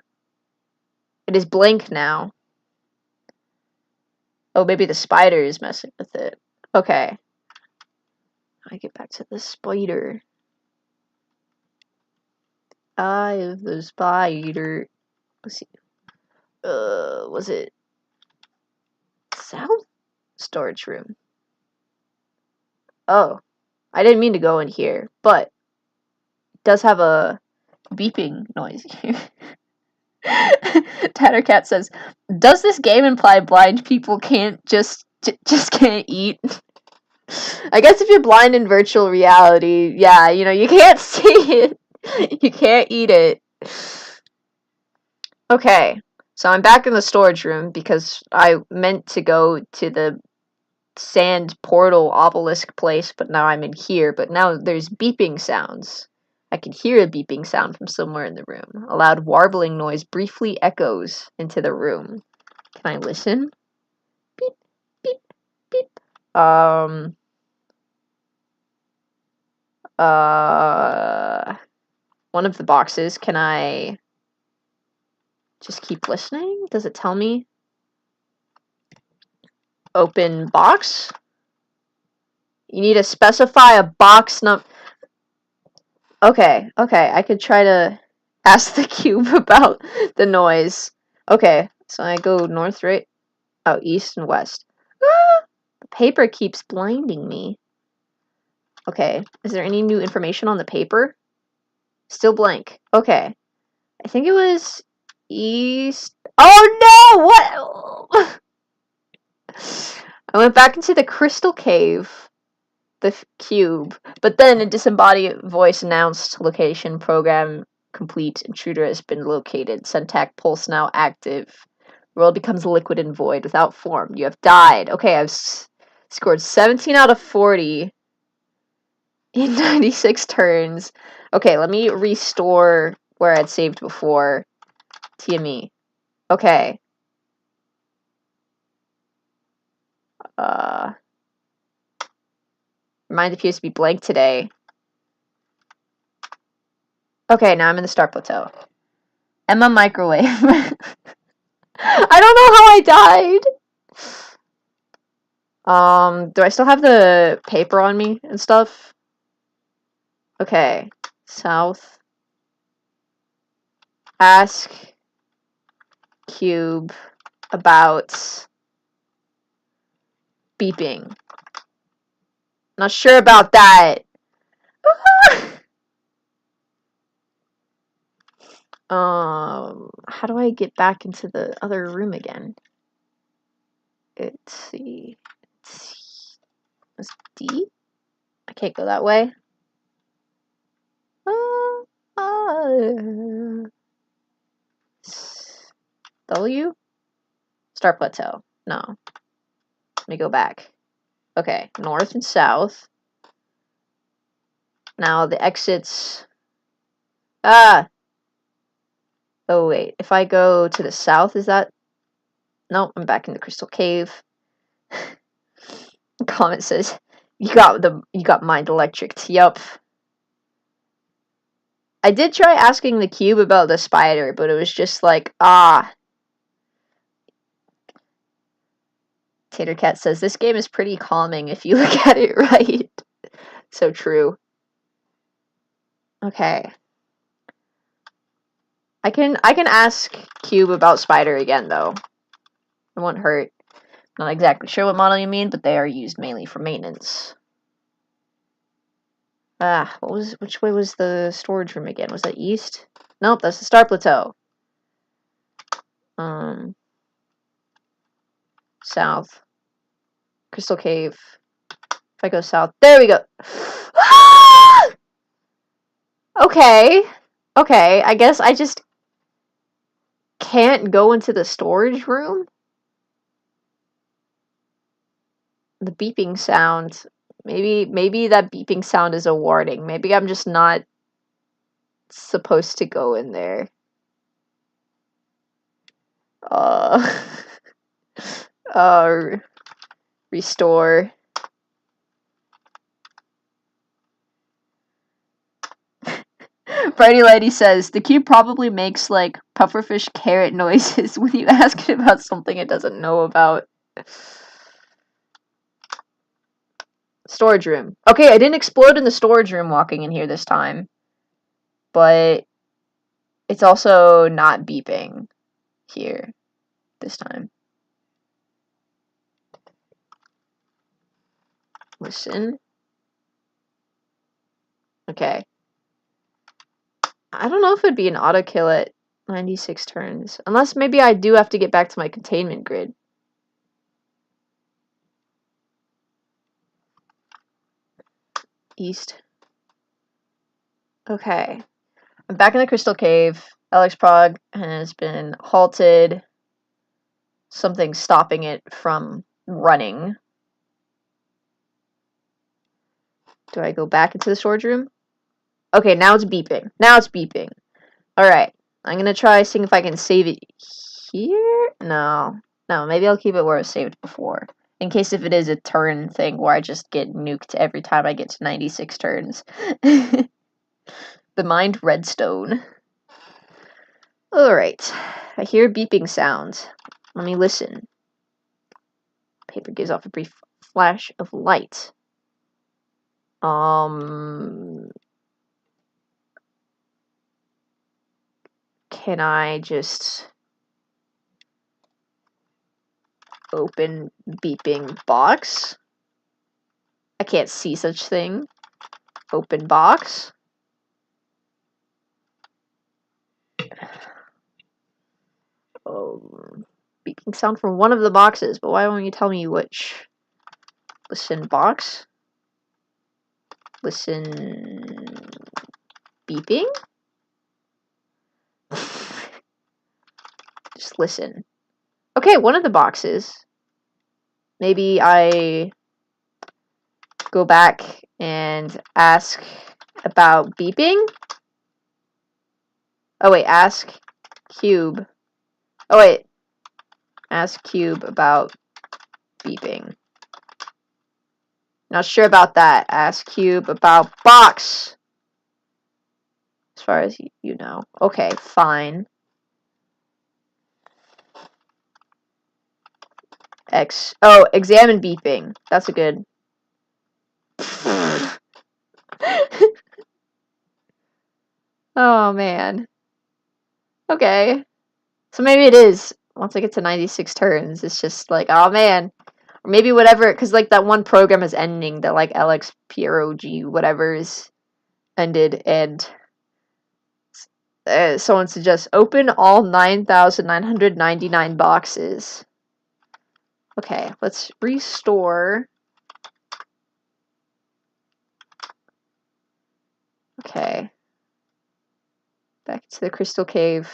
It is blank now. Oh, maybe the spider is messing with it. Okay. I get back to the spider. Eye of the spider. Let's see. Was it south? Storage room. Oh, I didn't mean to go in here, but it does have a beeping noise here. Tattercat says, "Does this game imply blind people can't just can't eat?" I guess if you're blind in virtual reality, yeah, you know, you can't see it. You can't eat it. Okay, so I'm back in the storage room because I meant to go to the sand portal obelisk place, but now I'm in here. But now there's beeping sounds. I can hear a beeping sound from somewhere in the room. A loud warbling noise briefly echoes into the room. Can I listen? Beep, beep, beep. One of the boxes. Can I just keep listening? Does it tell me? Open box? You need to specify a box number. Okay, I could try to ask the cube about the noise. Okay, so I go north, right? Oh, east and west. Ah! The paper keeps blinding me. Okay, is there any new information on the paper? Still blank. Okay. I think it was east. Oh no! What? I went back into the crystal cave, the cube, but then a disembodied voice announced location program complete. Intruder has been located. Syntac pulse now active. World becomes liquid and void without form. You have died. Okay, I've scored 17 out of 40 in 96 turns. Okay, let me restore where I'd saved before. TME. Okay. Uh, Mind appears to be blank today. Okay, now I'm in the Star Plateau. Emma microwave. I don't know how I died. Do I still have the paper on me and stuff? Okay. South. Ask cube about beeping. Not sure about that. How do I get back into the other room again? Let's see. It's D? I can't go that way. W? Star Plateau. No. Let me go back. Okay, north and south. Now the exits. Ah! Oh, wait. If I go to the south, is that. Nope, I'm back in the crystal cave. Comment says, you got mind electric. Yup. I did try asking the cube about the spider, but it was just like, Tatercat says, this game is pretty calming if you look at it right. So true. Okay. I can ask Cube about Spider again, though. It won't hurt. Not exactly sure what model you mean, but they are used mainly for maintenance. Which way was the storage room again? Was that east? Nope, that's the Star Plateau. South. Crystal Cave. If I go south, there we go. Okay. Okay, I guess I just can't go into the storage room? The beeping sound. Maybe that beeping sound is a warning. Maybe I'm just not supposed to go in there. uh, restore. Brighty Lighty says, the cube probably makes, like, pufferfish carrot noises when you ask it about something it doesn't know about. Storage room. Okay, I didn't explode in the storage room walking in here this time. But it's also not beeping here this time. Listen. Okay. I don't know if it'd be an auto kill at 96 turns. Unless maybe I do have to get back to my containment grid. East. Okay. I'm back in the crystal cave. lxprog has been halted. Something's stopping it from running. Do I go back into the storage room? Okay, now it's beeping. Now it's beeping. Alright. I'm gonna try seeing if I can save it here? No. No, maybe I'll keep it where it was saved before. In case if it is a turn thing where I just get nuked every time I get to 96 turns. The mined redstone. Alright. I hear beeping sounds. Let me listen. Paper gives off a brief flash of light. Can I just open beeping box? I can't see such thing. Open box. Beeping sound from one of the boxes, but why won't you tell me which? Listen box. Listen beeping? Just listen. Okay, one of the boxes. Maybe I go back and ask about beeping? Oh wait, ask cube. Oh wait. Ask cube about beeping. Not sure about that. Ask cube about box. As far as you know. Okay, fine. Oh, examine beeping. That's a good. Oh man. Okay. So maybe it is. Once I get to 96 turns, it's just like, oh man. Or maybe whatever, because like that one program is ending, that like lxprog whatever is ended, and someone suggests open all 9,999 boxes. Okay, let's restore. Okay. Back to the crystal cave.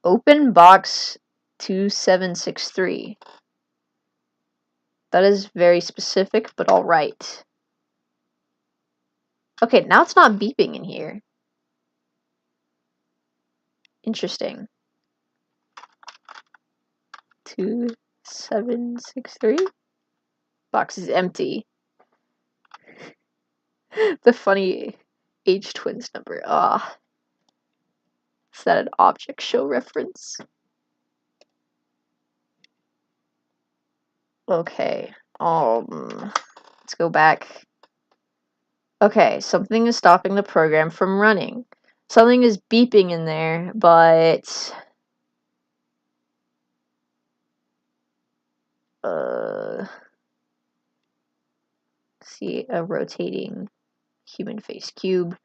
Open box 2763. That is very specific, but alright. Okay, now it's not beeping in here. Interesting. 2763? Box is empty. The funny H twins number. Ah. Is that an object show reference? Okay. Let's go back. Okay, something is stopping the program from running. Something is beeping in there, but see a rotating human face cube.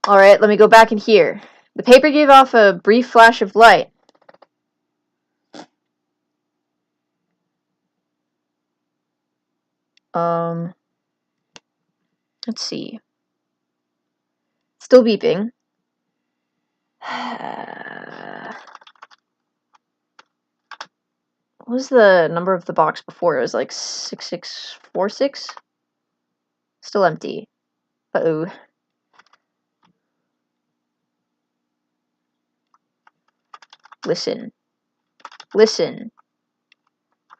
Alright, let me go back in here. The paper gave off a brief flash of light. Let's see. Still beeping. What was the number of the box before? It was like 6646? Still empty. Uh-oh. Listen. Listen.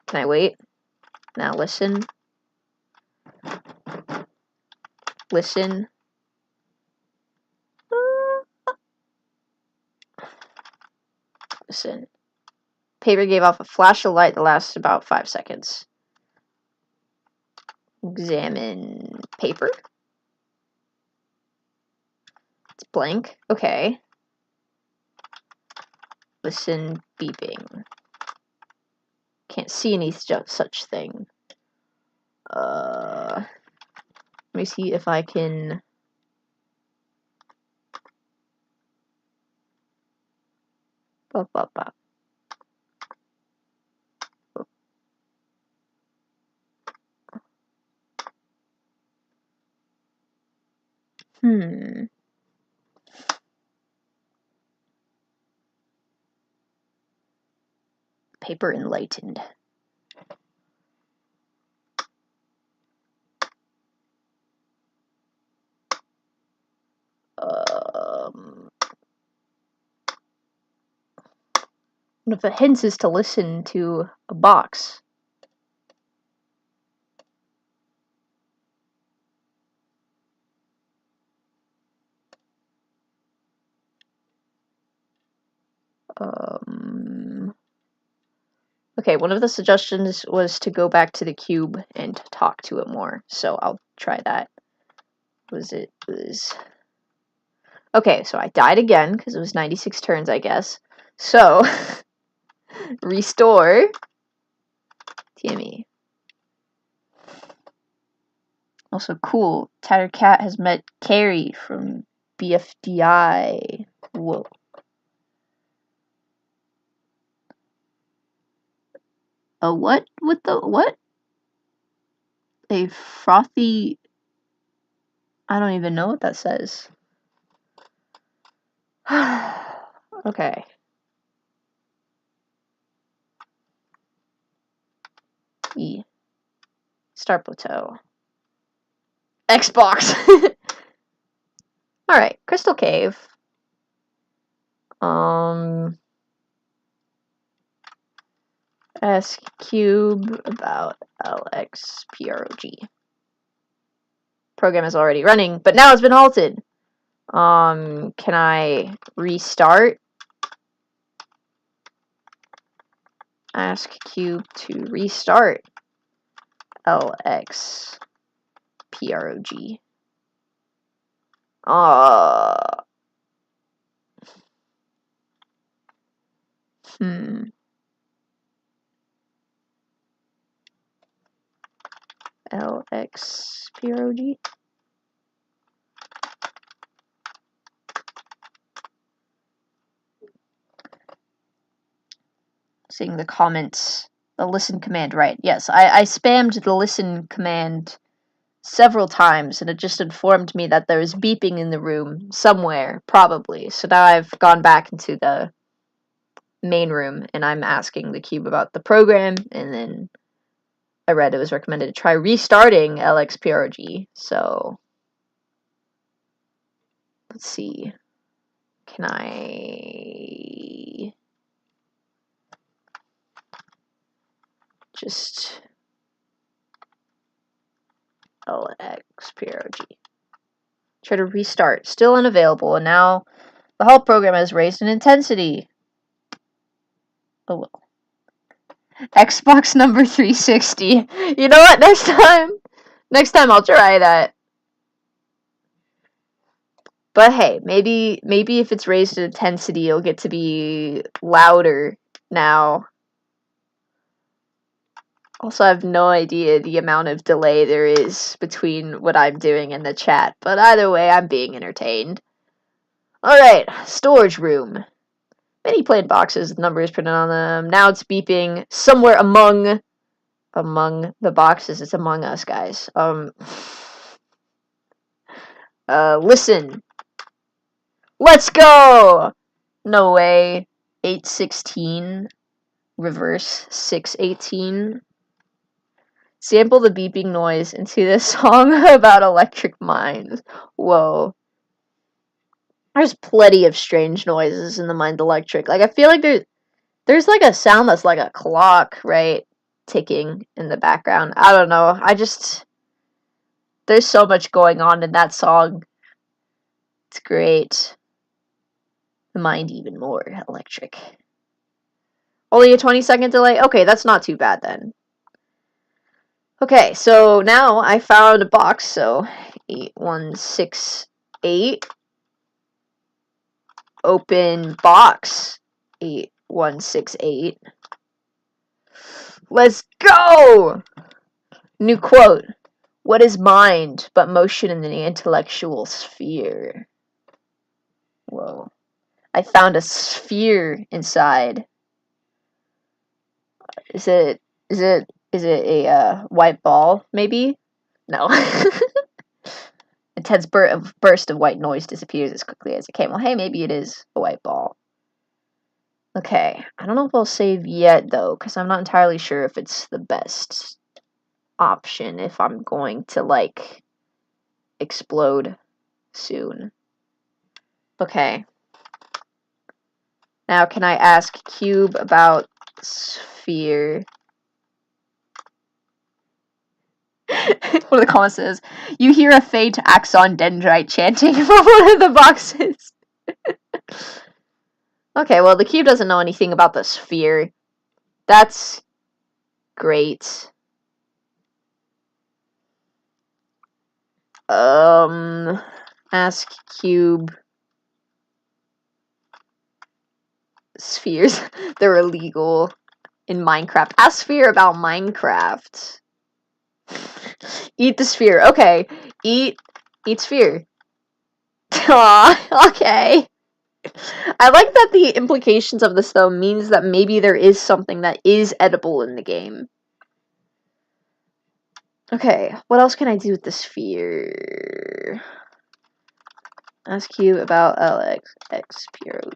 Can I wait? Now listen. Listen. Listen. Paper gave off a flash of light that lasted about 5 seconds. Examine paper. It's blank. Okay. Listen beeping. Can't see any such thing. Let me see if I can... Bop, bop, bop. Paper enlightened. One of the hints is to listen to a box. Okay, one of the suggestions was to go back to the cube and talk to it more, so I'll try that. Okay, so I died again, because it was 96 turns, I guess. So, restore. Timmy. Also, cool. Tattered Cat has met Carrie from BFDI. Whoa. A what? What? A frothy... I don't even know what that says. Okay. E. Star Plateau. Xbox! Alright, Crystal Cave. Ask Cube about lxprog. Program is already running, but now it's been halted. Can I restart? Ask Cube to restart lxprog. lxprog. Seeing the comments, the listen command, right? Yes, I spammed the listen command several times, and it just informed me that there was beeping in the room somewhere, probably. So now I've gone back into the main room, and I'm asking the cube about the program, and then I read it was recommended to try restarting lxprog. So let's see. Can I just lxprog? Try to restart. Still unavailable, and now the whole program has raised in intensity. Oh well. Xbox number 360. You know what? Next time I'll try that. But hey, maybe if it's raised in intensity, it'll get to be louder now. Also, I have no idea the amount of delay there is between what I'm doing and the chat, but either way, I'm being entertained. Alright, storage room. Many plain boxes with numbers printed on them. Now it's beeping somewhere among the boxes. It's Among Us, guys. Listen. Let's go! No way. 816. Reverse 618. Sample the beeping noise into this song about electric mines. Whoa. There's plenty of strange noises in the Mind Electric. Like, I feel like There's like a sound that's like a clock, right? Ticking in the background. I don't know. There's so much going on in that song. It's great. The mind even more electric. Only a 20-second delay? Okay, that's not too bad then. Okay, so now I found a box, so 8168. Open box 8168. Let's go! New quote. What is mind but motion in the intellectual sphere? Whoa. I found a sphere inside. Is it a white ball, maybe? No. Intense burst of white noise disappears as quickly as it came. Well, hey, maybe it is a white ball. Okay, I don't know if I'll save yet, though, because I'm not entirely sure if it's the best option if I'm going to, like, explode soon. Okay. Now, can I ask Cube about sphere? One of the comments says, you hear a faint axon dendrite chanting from one of the boxes. Okay, well, the cube doesn't know anything about the sphere. That's great. Ask cube. Spheres. They're illegal in Minecraft. Ask sphere about Minecraft. Eat the sphere. Okay. Eat sphere. Aw, okay. I like that the implications of this, though, means that maybe there is something that is edible in the game. Okay, what else can I do with the sphere? Ask you about lxprog.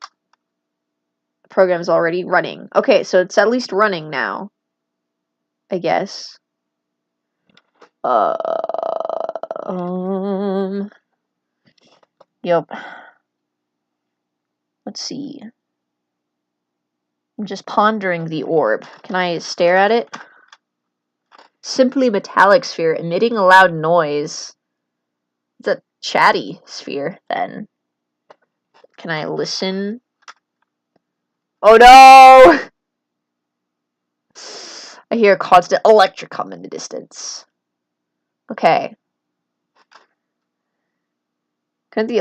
The program's already running. Okay, so it's at least running now. I guess. Yep. Let's see. I'm just pondering the orb. Can I stare at it? Simply metallic sphere emitting a loud noise. It's a chatty sphere, then. Can I listen? Oh no! I hear a constant electric hum in the distance. Okay. Could the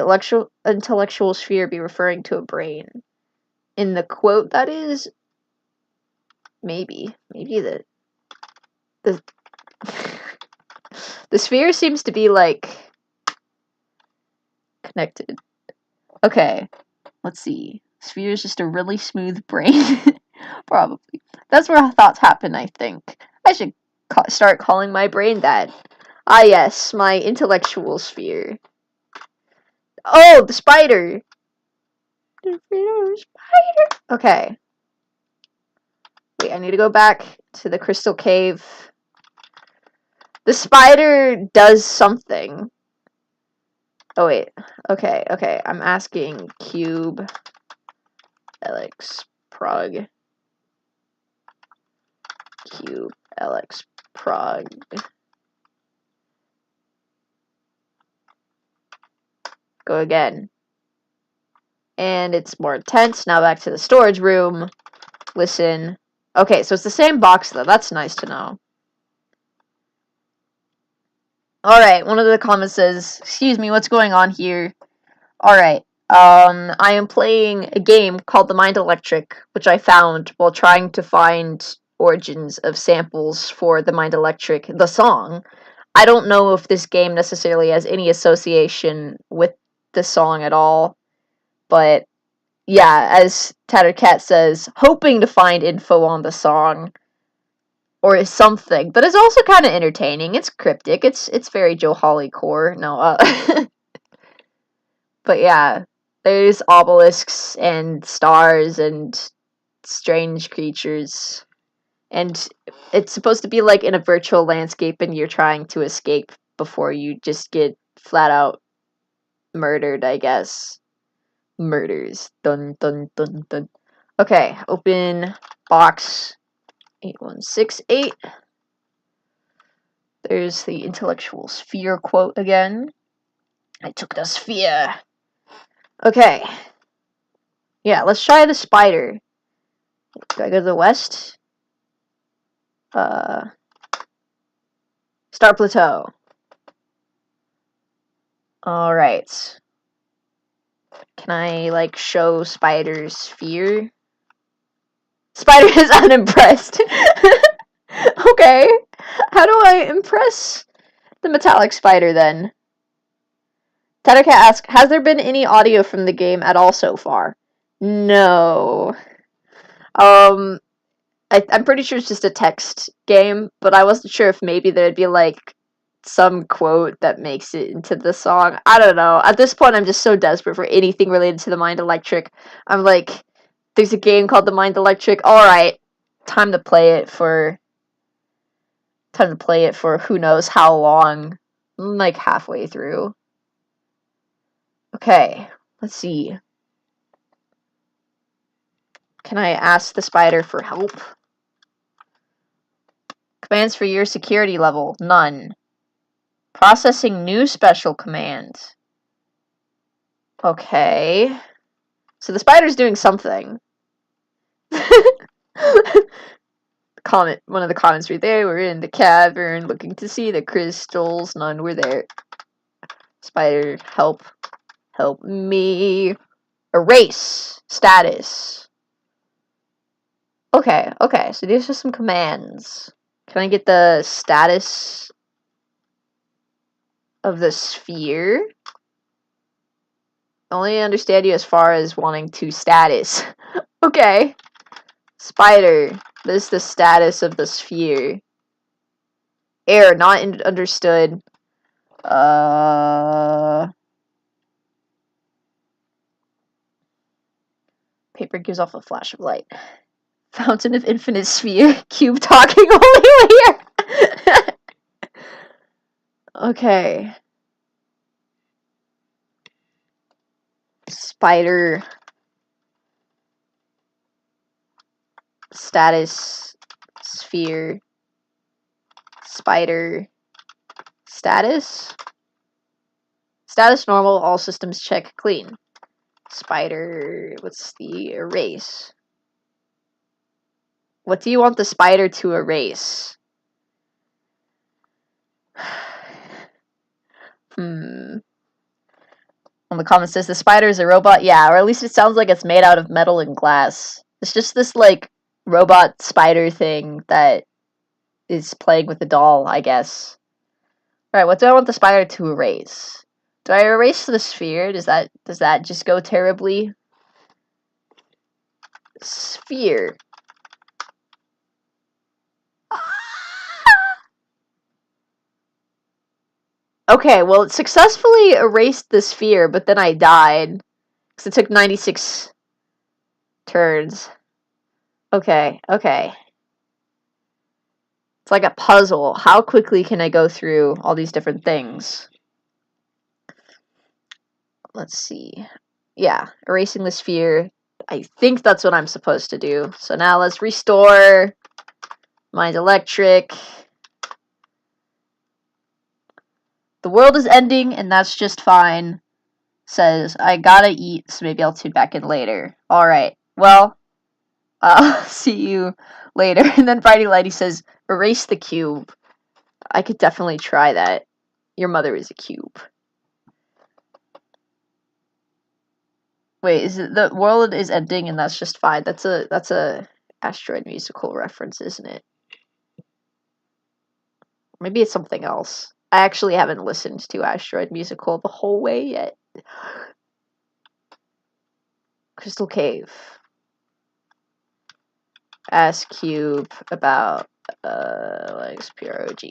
intellectual sphere be referring to a brain? In the quote, that is? Maybe. Maybe the the sphere seems to be, like, connected. Okay. Let's see. Sphere is just a really smooth brain. Probably. That's where thoughts happen, I think. I should start calling my brain that. Ah, yes, my intellectual sphere. Oh, the spider! The spider! Okay. Wait, I need to go back to the crystal cave. The spider does something. Oh, wait. Okay. I'm asking cube lxprog. Cube lxprog. Go again. And it's more intense. Now back to the storage room. Listen. Okay, so it's the same box, though. That's nice to know. Alright, one of the comments says, excuse me, what's going on here? Alright, I am playing a game called The Mind Electric, which I found while trying to find origins of samples for The Mind Electric, the song. I don't know if this game necessarily has any association with the song at all, but yeah, as Tattered Cat says, hoping to find info on the song or something, but it's also kind of entertaining. It's cryptic. It's very Joe Holly core. No, but yeah, there's obelisks and stars and strange creatures, and it's supposed to be like in a virtual landscape, and you're trying to escape before you just get flat out murdered, I guess. Murders. Dun dun dun dun. Okay, open box 8168. There's the intellectual sphere quote again. I took the sphere. Okay. Yeah, let's try the spider. Do I go to the west? Star Plateau. Alright. Can I, like, show spider's sphere? Spider is unimpressed. Okay. How do I impress the metallic spider then? Tattercat asks, has there been any audio from the game at all so far? No. I'm pretty sure it's just a text game, but I wasn't sure if maybe there'd be like some quote that makes it into the song. I don't know. At this point, I'm just so desperate for anything related to the Mind Electric. I'm like, there's a game called the Mind Electric. All right, time to play it for who knows how long. I'm like halfway through. Okay, let's see. Can I ask the spider for help? Commands for your security level, none. Processing new special commands. Okay. So the spider's doing something. One of the comments right there, we're in the cavern looking to see the crystals, none were there. Spider, help me. Erase status. Okay, so these are some commands. Can I get the status of the sphere? I only understand you as far as wanting to status. Okay. Spider, this is the status of the sphere. Error, not understood. Paper gives off a flash of light. Fountain of infinite sphere. Cube talking only here. Okay. Spider. Status. Sphere. Spider. Status. Status normal. All systems check clean. Spider. What's the erase? What do you want the spider to erase? One of the comments says the spider is a robot. Yeah, or at least it sounds like it's made out of metal and glass. It's just this like robot spider thing that is playing with the doll, I guess. Alright, what do I want the spider to erase? Do I erase the sphere? Does that just go terribly? Sphere. Okay, well, it successfully erased the sphere, but then I died. Because it took 96 turns. Okay. It's like a puzzle. How quickly can I go through all these different things? Let's see. Yeah, erasing the sphere. I think that's what I'm supposed to do. So now let's restore Mind Electric. The world is ending, and that's just fine. Says, I gotta eat, so maybe I'll tune back in later. Alright, well, I'll see you later. And then Friday Lighty says, erase the cube. I could definitely try that. Your mother is a cube. Wait, is it the world is ending and that's just fine? That's a Asteroid Musical reference, isn't it? Maybe it's something else. I actually haven't listened to Asteroid Musical the whole way yet. Crystal Cave. Ask Cube about lxprog.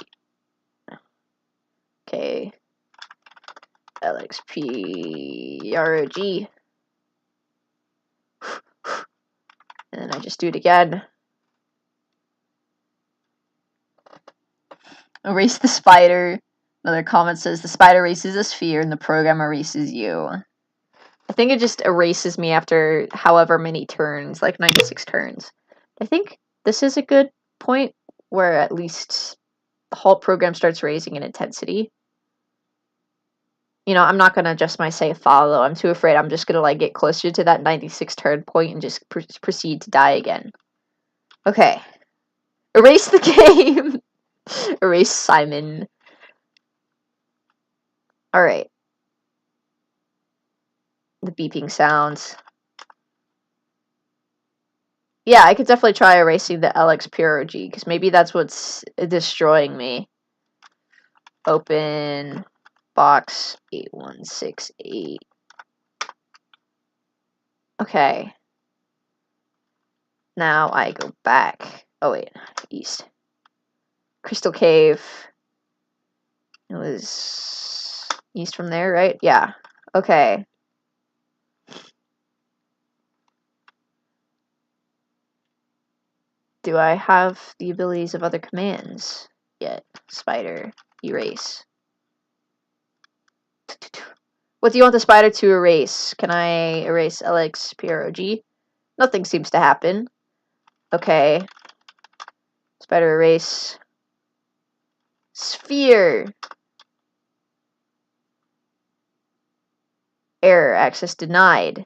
Okay. lxprog. And then I just do it again. Erase the spider. Another comment says the spider erases a sphere and the program erases you. I think it just erases me after however many turns, like 96 turns. I think this is a good point where at least the halt program starts raising in intensity. You know, I'm not going to adjust my save follow. I'm too afraid I'm just going to like get closer to that 96 turn point and just proceed to die again. Okay. Erase the game. Erase Simon. Alright. The beeping sounds. Yeah, I could definitely try erasing the lxprog, because maybe that's what's destroying me. Open box 8168. Okay. Now I go back. Oh wait, east. Crystal Cave. It was east from there, right? Yeah. Okay. Do I have the abilities of other commands yet? Spider, erase. What do you want the spider to erase? Can I erase lxprog? Nothing seems to happen. Okay. Spider erase. Sphere. Error. Access denied.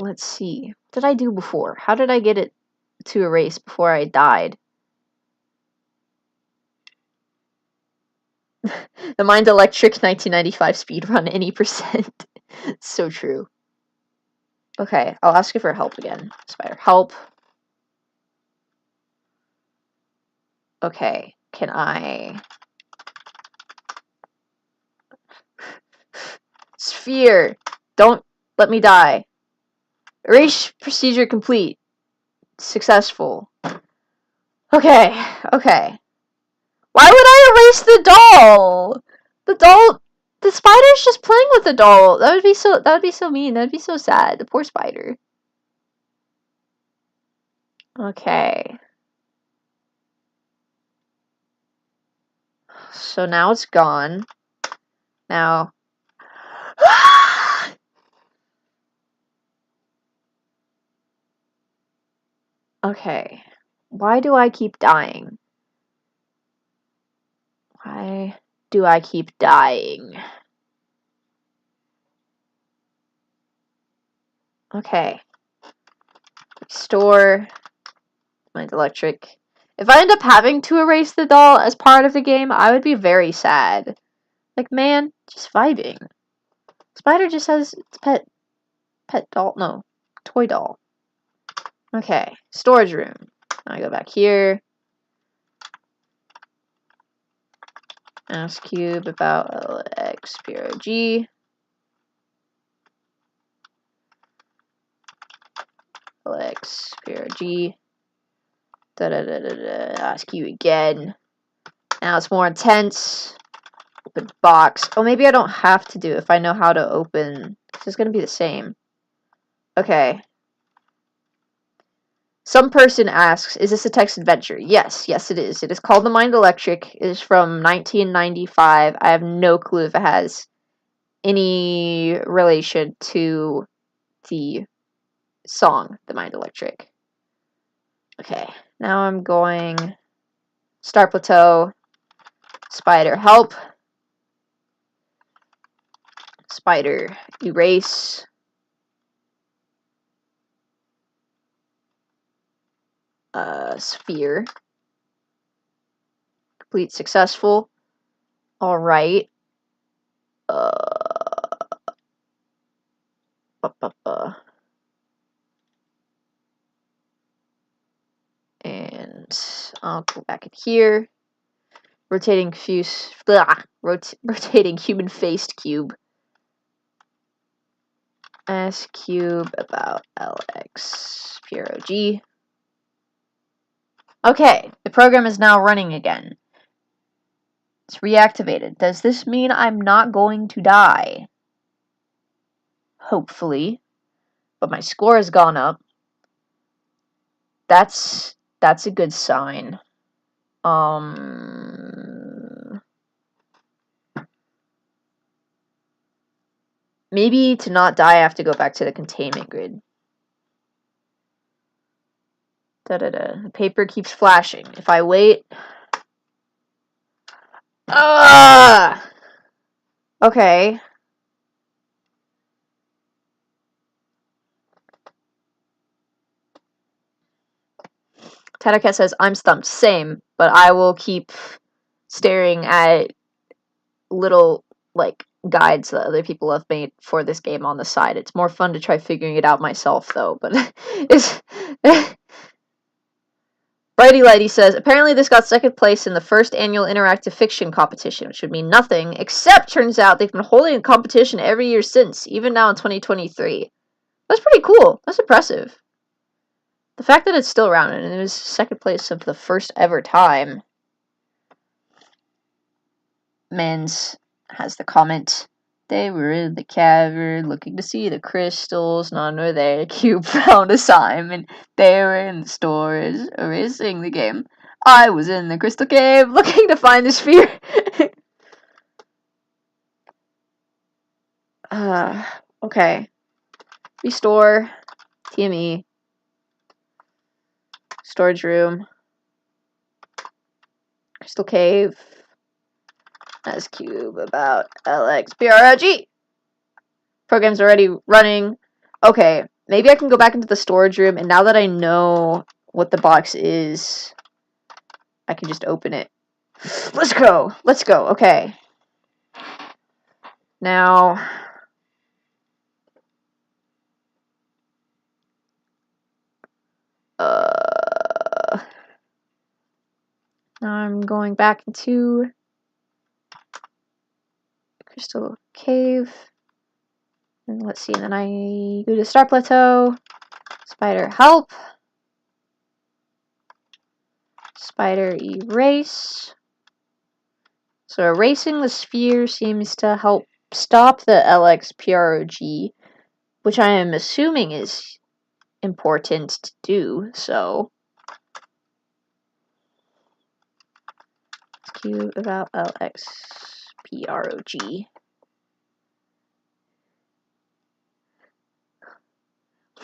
Let's see. What did I do before? How did I get it to erase before I died? The Mind Electric 1995 speedrun, any percent. So true. Okay, I'll ask you for help again. Spider, help. Okay, can I... Sphere! Don't let me die. Erase procedure complete. Successful. Okay, okay. Why would I erase the doll? The spider's just playing with the doll. That would be so mean. That would be so sad. The poor spider. Okay. So now it's gone. Now. Okay. Why do I keep dying? Why do I keep dying? Okay. Restore. Mind electric. If I end up having to erase the doll as part of the game, I would be very sad. Like, man, just vibing. Spider just has its pet doll. No, toy doll. Okay, storage room. Now I go back here. Ask cube about lxprog. lxprog. Ask you again. Now it's more intense. Open box. Oh, maybe I don't have to do it if I know how to open. It's going to be the same. Okay. Some person asks, is this a text adventure? Yes, yes it is. It is called The Mind Electric. It is from 1995. I have no clue if it has any relation to the song, The Mind Electric. Okay, now I'm going Star Plateau, Spider help, Spider erase, Sphere, complete successful. Alright. And I'll go back in here. Rotating rotating human-faced cube. Ask cube about lxprog. Okay, the program is now running again. It's reactivated. Does this mean I'm not going to die? Hopefully. But my score has gone up. That's a good sign. Maybe to not die, I have to go back to the containment grid. The paper keeps flashing. If I wait... Okay. Tadaket says, I'm stumped. Same, but I will keep staring at little, like, guides that other people have made for this game on the side. It's more fun to try figuring it out myself, though, but it's... Brighty Lighty says, apparently this got second place in the first annual interactive fiction competition, which would mean nothing, except turns out they've been holding a competition every year since, even now in 2023. That's pretty cool. That's impressive. The fact that it's still around, and it was second place of the first ever time. Mans has the comment, they were in the cavern looking to see the crystals, none were there. Cube found assignment. They were in the stores, erasing the game. I was in the crystal cave looking to find the sphere. Okay. Restore. TME. Storage room. Crystal cave. As cube about lxprog. Program's already running. Okay, maybe I can go back into the storage room, and now that I know what the box is, I can just open it. Let's go! Let's go, okay. Now... Now I'm going back into Crystal Cave. And let's see, and then I go to Star Plateau. Spider help. Spider erase. So erasing the sphere seems to help stop the lxprog, which I am assuming is important to do, so... Q about lxprog.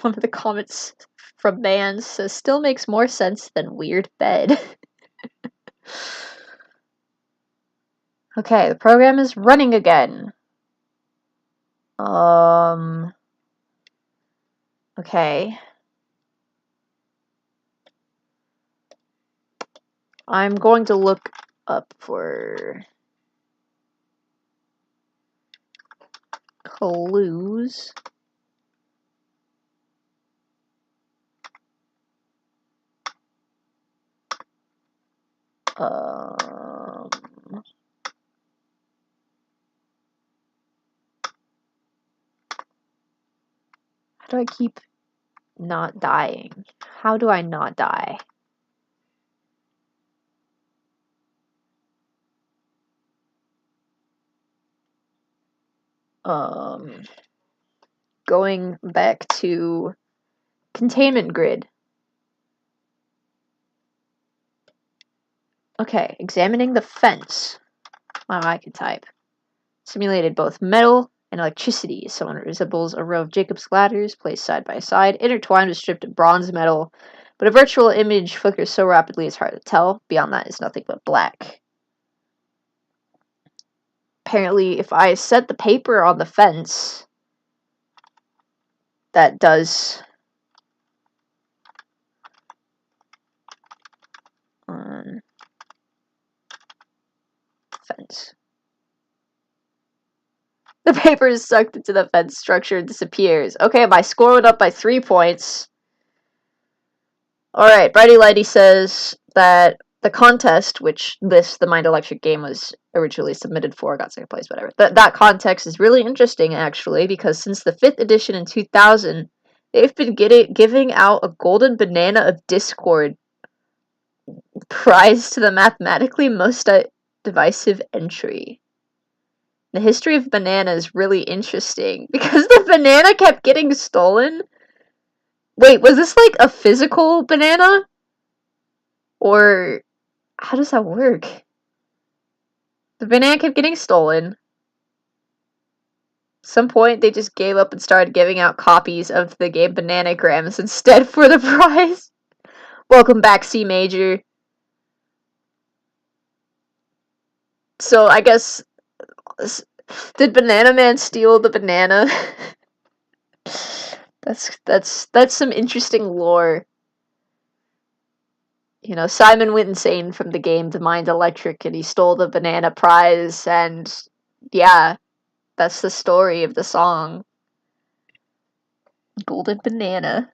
One of the comments from Ban says, still makes more sense than weird bed. Okay, the program is running again. Okay. I'm going to look up for clues. How do I keep not dying? How do I not die? Going back to containment grid. Okay, examining the fence. Wow, I can type. Simulated both metal and electricity. Someone resembles a row of Jacob's ladders placed side by side, intertwined with stripped bronze metal. But a virtual image flickers so rapidly it's hard to tell. Beyond that is nothing but black. Apparently, if I set the paper on the fence, that does... on fence. The paper is sucked into the fence structure and disappears. Okay, my score went up by 3 points. Alright, Brighty Lighty says that the contest, which the Mind Electric game was originally submitted for, got second place, whatever. That context is really interesting, actually, because since the 5th edition in 2000, they've been giving out a golden banana of Discord prize to the mathematically most divisive entry. The history of banana is really interesting, because the banana kept getting stolen. Wait, was this like a physical banana? Or how does that work? The banana kept getting stolen. At some point, they just gave up and started giving out copies of the game Bananagrams instead for the prize. Welcome back, C Major. So I guess, did Banana Man steal the banana? That's some interesting lore. You know, Simon went insane from the game to Mind Electric, and he stole the banana prize, and yeah, that's the story of the song. Golden banana.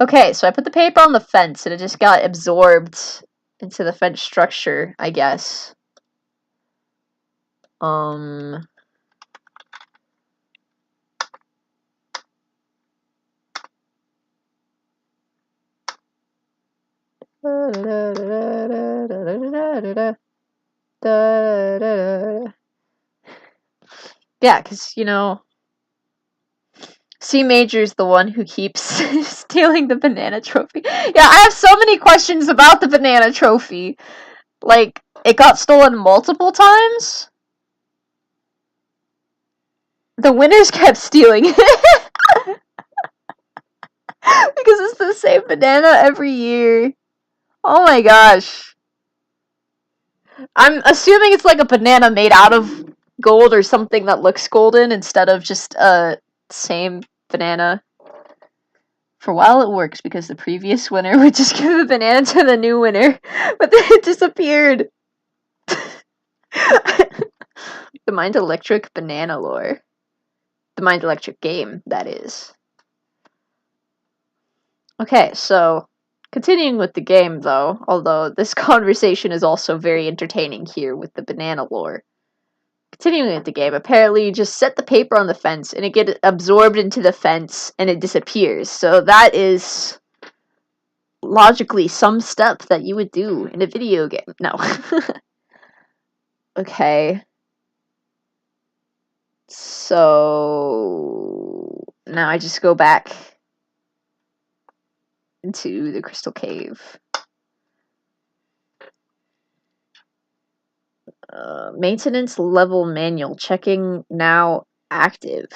Okay, so I put the paper on the fence, and it just got absorbed into the fence structure, I guess. Yeah, because, you know, C Major's the one who keeps stealing the banana trophy. Yeah, I have so many questions about the banana trophy. Like, it got stolen multiple times? The winners kept stealing it. Because it's the same banana every year. Oh my gosh. I'm assuming it's like a banana made out of gold or something that looks golden instead of just a same banana. For a while it works because the previous winner would just give the banana to the new winner, but then it disappeared. The Mind Electric banana lore. The Mind Electric game, that is. Okay, so continuing with the game, though, although this conversation is also very entertaining here with the banana lore. Continuing with the game, apparently you just set the paper on the fence and it gets absorbed into the fence and it disappears. So that is logically some step that you would do in a video game. No. Okay. So now I just go back into the crystal cave. Maintenance level manual checking now active.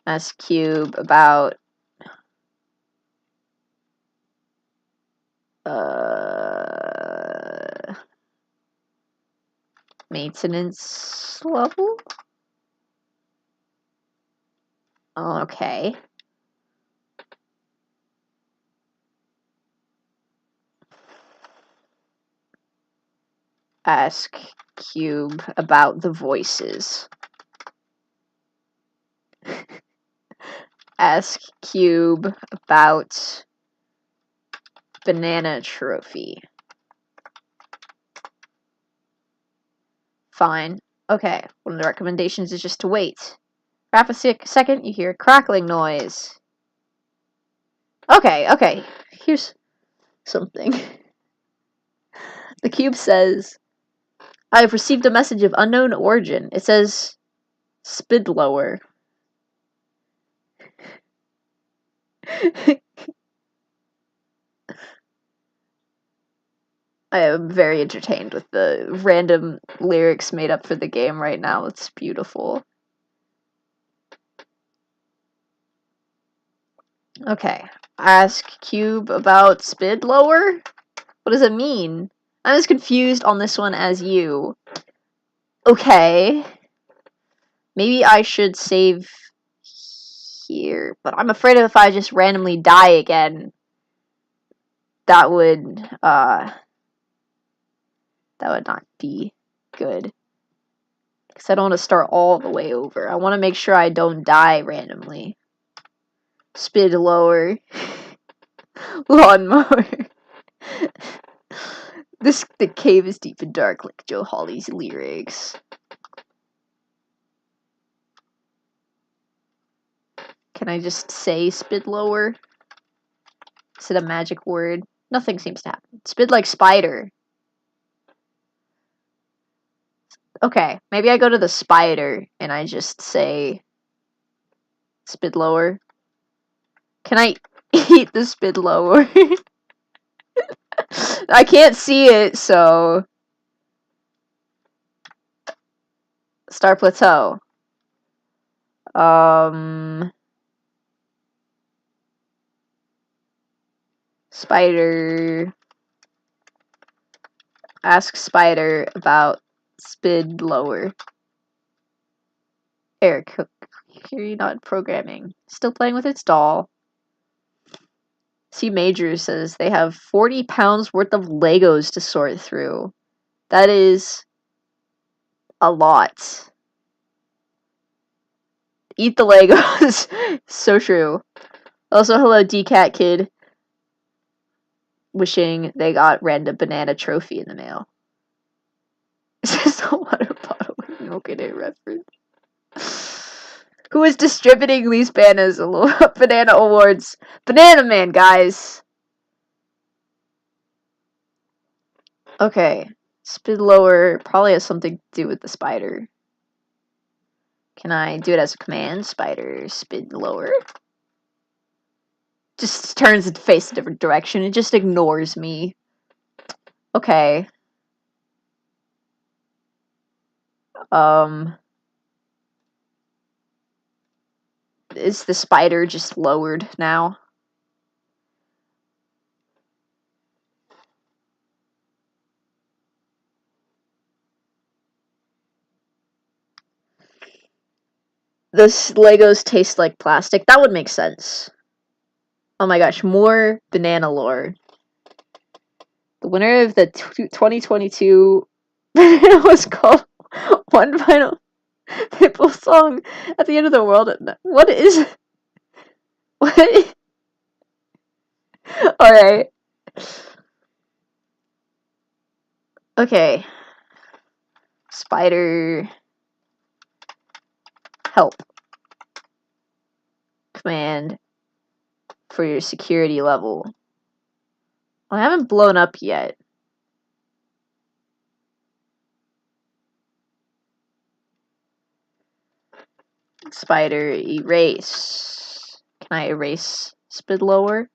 Ask Cube about maintenance level? Okay. Ask Cube about the voices. Ask Cube about banana trophy. Fine. Okay, one of the recommendations is just to wait. After a second, you hear a crackling noise. Okay, here's something. The cube says, I have received a message of unknown origin. It says, Spidlower. I am very entertained with the random lyrics made up for the game right now. It's beautiful. Okay. Ask Cube about Spidlower? What does it mean? I'm as confused on this one as you. Okay. Maybe I should save here, but I'm afraid if I just randomly die again, that would not be good. Because I don't want to start all the way over. I want to make sure I don't die randomly. Spid lower. Lawnmower. The cave is deep and dark like Joe Hawley's lyrics. Can I just say spid lower? Is it a magic word? Nothing seems to happen. Spid like spider. Okay, maybe I go to the spider and I just say spid lower. Can I eat the spid lower? I can't see it, so Star Plateau. Spider. Ask spider about spid lower. Eric, you're not programming. Still playing with its doll. C Major says they have 40 pounds worth of Legos to sort through. That is a lot. Eat the Legos. So true. Also, hello, DCat Kid. Wishing they got random banana trophy in the mail. Is this a water bottle with milk in it reference? Who is distributing these bananas? Banana awards. Banana Man, guys. Okay. Spid lower probably has something to do with the spider. Can I do it as a command? Spider, spid lower. Just turns it to face a different direction. It just ignores me. Okay. Is the spider just lowered now? Those Legos taste like plastic. That would make sense. Oh my gosh, more banana lore. The winner of the 2022 was called One Final Pitbull Song at the End of the World. What is... What? Alright. Okay. Spider... Help. Command for your security level. I haven't blown up yet. Spider erase. Can I erase spid lower?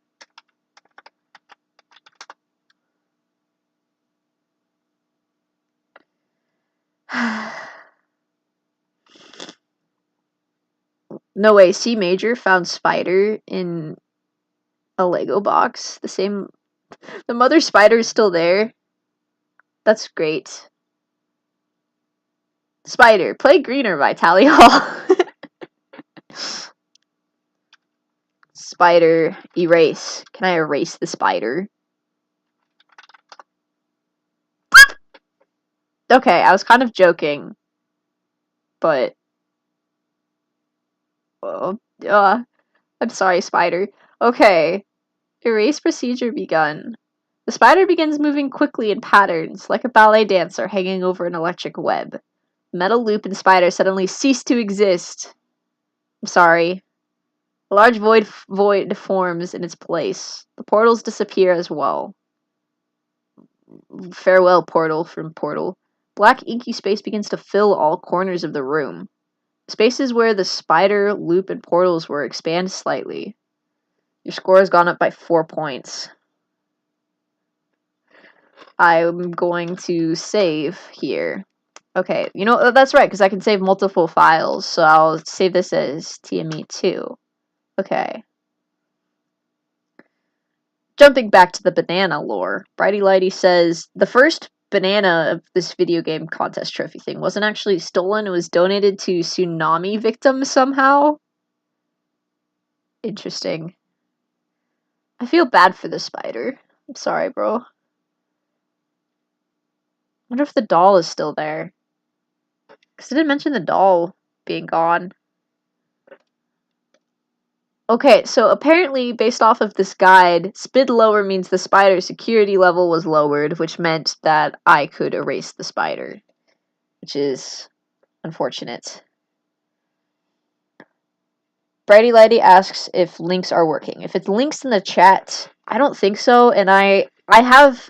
No way, C Major found spider in a Lego box. The mother spider is still there. That's great. Spider, play greener by Tally Hall. Spider, erase. Can I erase the spider? Okay, I was kind of joking. But... I'm sorry, spider. Okay. Erase procedure begun. The spider begins moving quickly in patterns, like a ballet dancer hanging over an electric web. The metal loop and spider suddenly cease to exist. I'm sorry. A large void forms in its place. The portals disappear as well. Farewell, portal from portal. Black inky space begins to fill all corners of the room. Spaces where the spider, loop, and portals were expand slightly. Your score has gone up by 4 points. I'm going to save here. Okay, you know, that's right, because I can save multiple files, so I'll save this as TME2. Okay. Jumping back to the banana lore, Brighty Lighty says, the first banana of this video game contest trophy thing wasn't actually stolen, it was donated to tsunami victims somehow. Interesting. I feel bad for the spider. I'm sorry, bro. I wonder if the doll is still there. Because I didn't mention the doll being gone. Okay, so apparently, based off of this guide, spid lower means the spider's security level was lowered, which meant that I could erase the spider. Which is unfortunate. Brighty Lighty asks if links are working. If it's links in the chat, I don't think so, and I have,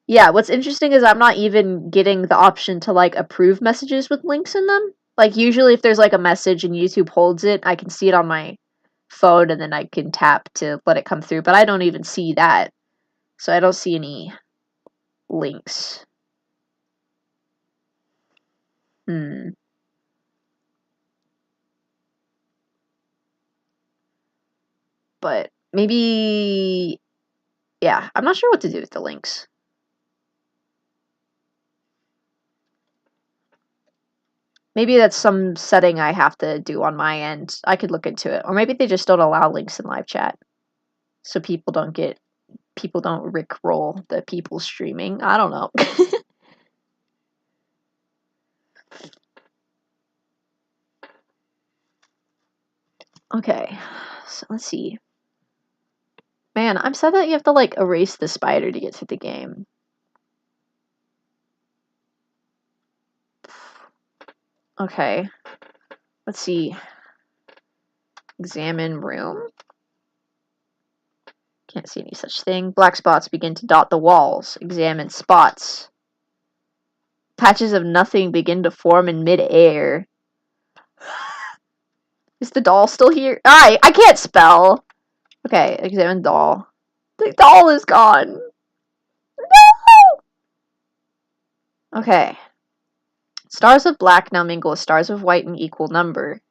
Yeah, what's interesting is I'm not even getting the option to like approve messages with links in them. Like usually if there's like a message and YouTube holds it, I can see it on my phone and then I can tap to let it come through, but I don't even see that. So I don't see any links. Hmm. But maybe yeah, I'm not sure what to do with the links. Maybe that's some setting I have to do on my end. I could look into it. Or maybe they just don't allow links in live chat. So people don't rickroll the people streaming. I don't know. Okay. So let's see. Man, I'm sad that you have to like erase the spider to get through the game. Okay. Let's see. Examine room. Can't see any such thing. Black spots begin to dot the walls. Examine spots. Patches of nothing begin to form in mid-air. Is the doll still here? I can't spell. Okay, examine doll. The doll is gone. No! Okay. Stars of black now mingle with stars of white in equal number.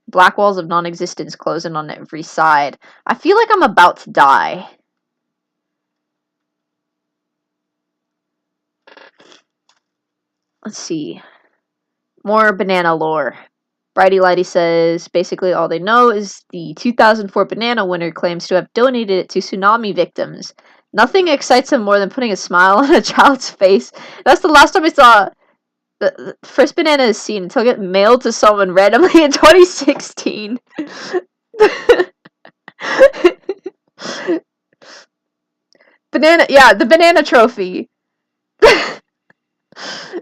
Black walls of non-existence close in on every side. I feel like I'm about to die. Let's see. More banana lore. Brighty Lighty says basically all they know is the 2004 banana winner claims to have donated it to tsunami victims. Nothing excites him more than putting a smile on a child's face. That's the last time I saw the first banana is seen until it get mailed to someone randomly in 2016. Banana, yeah, the banana trophy.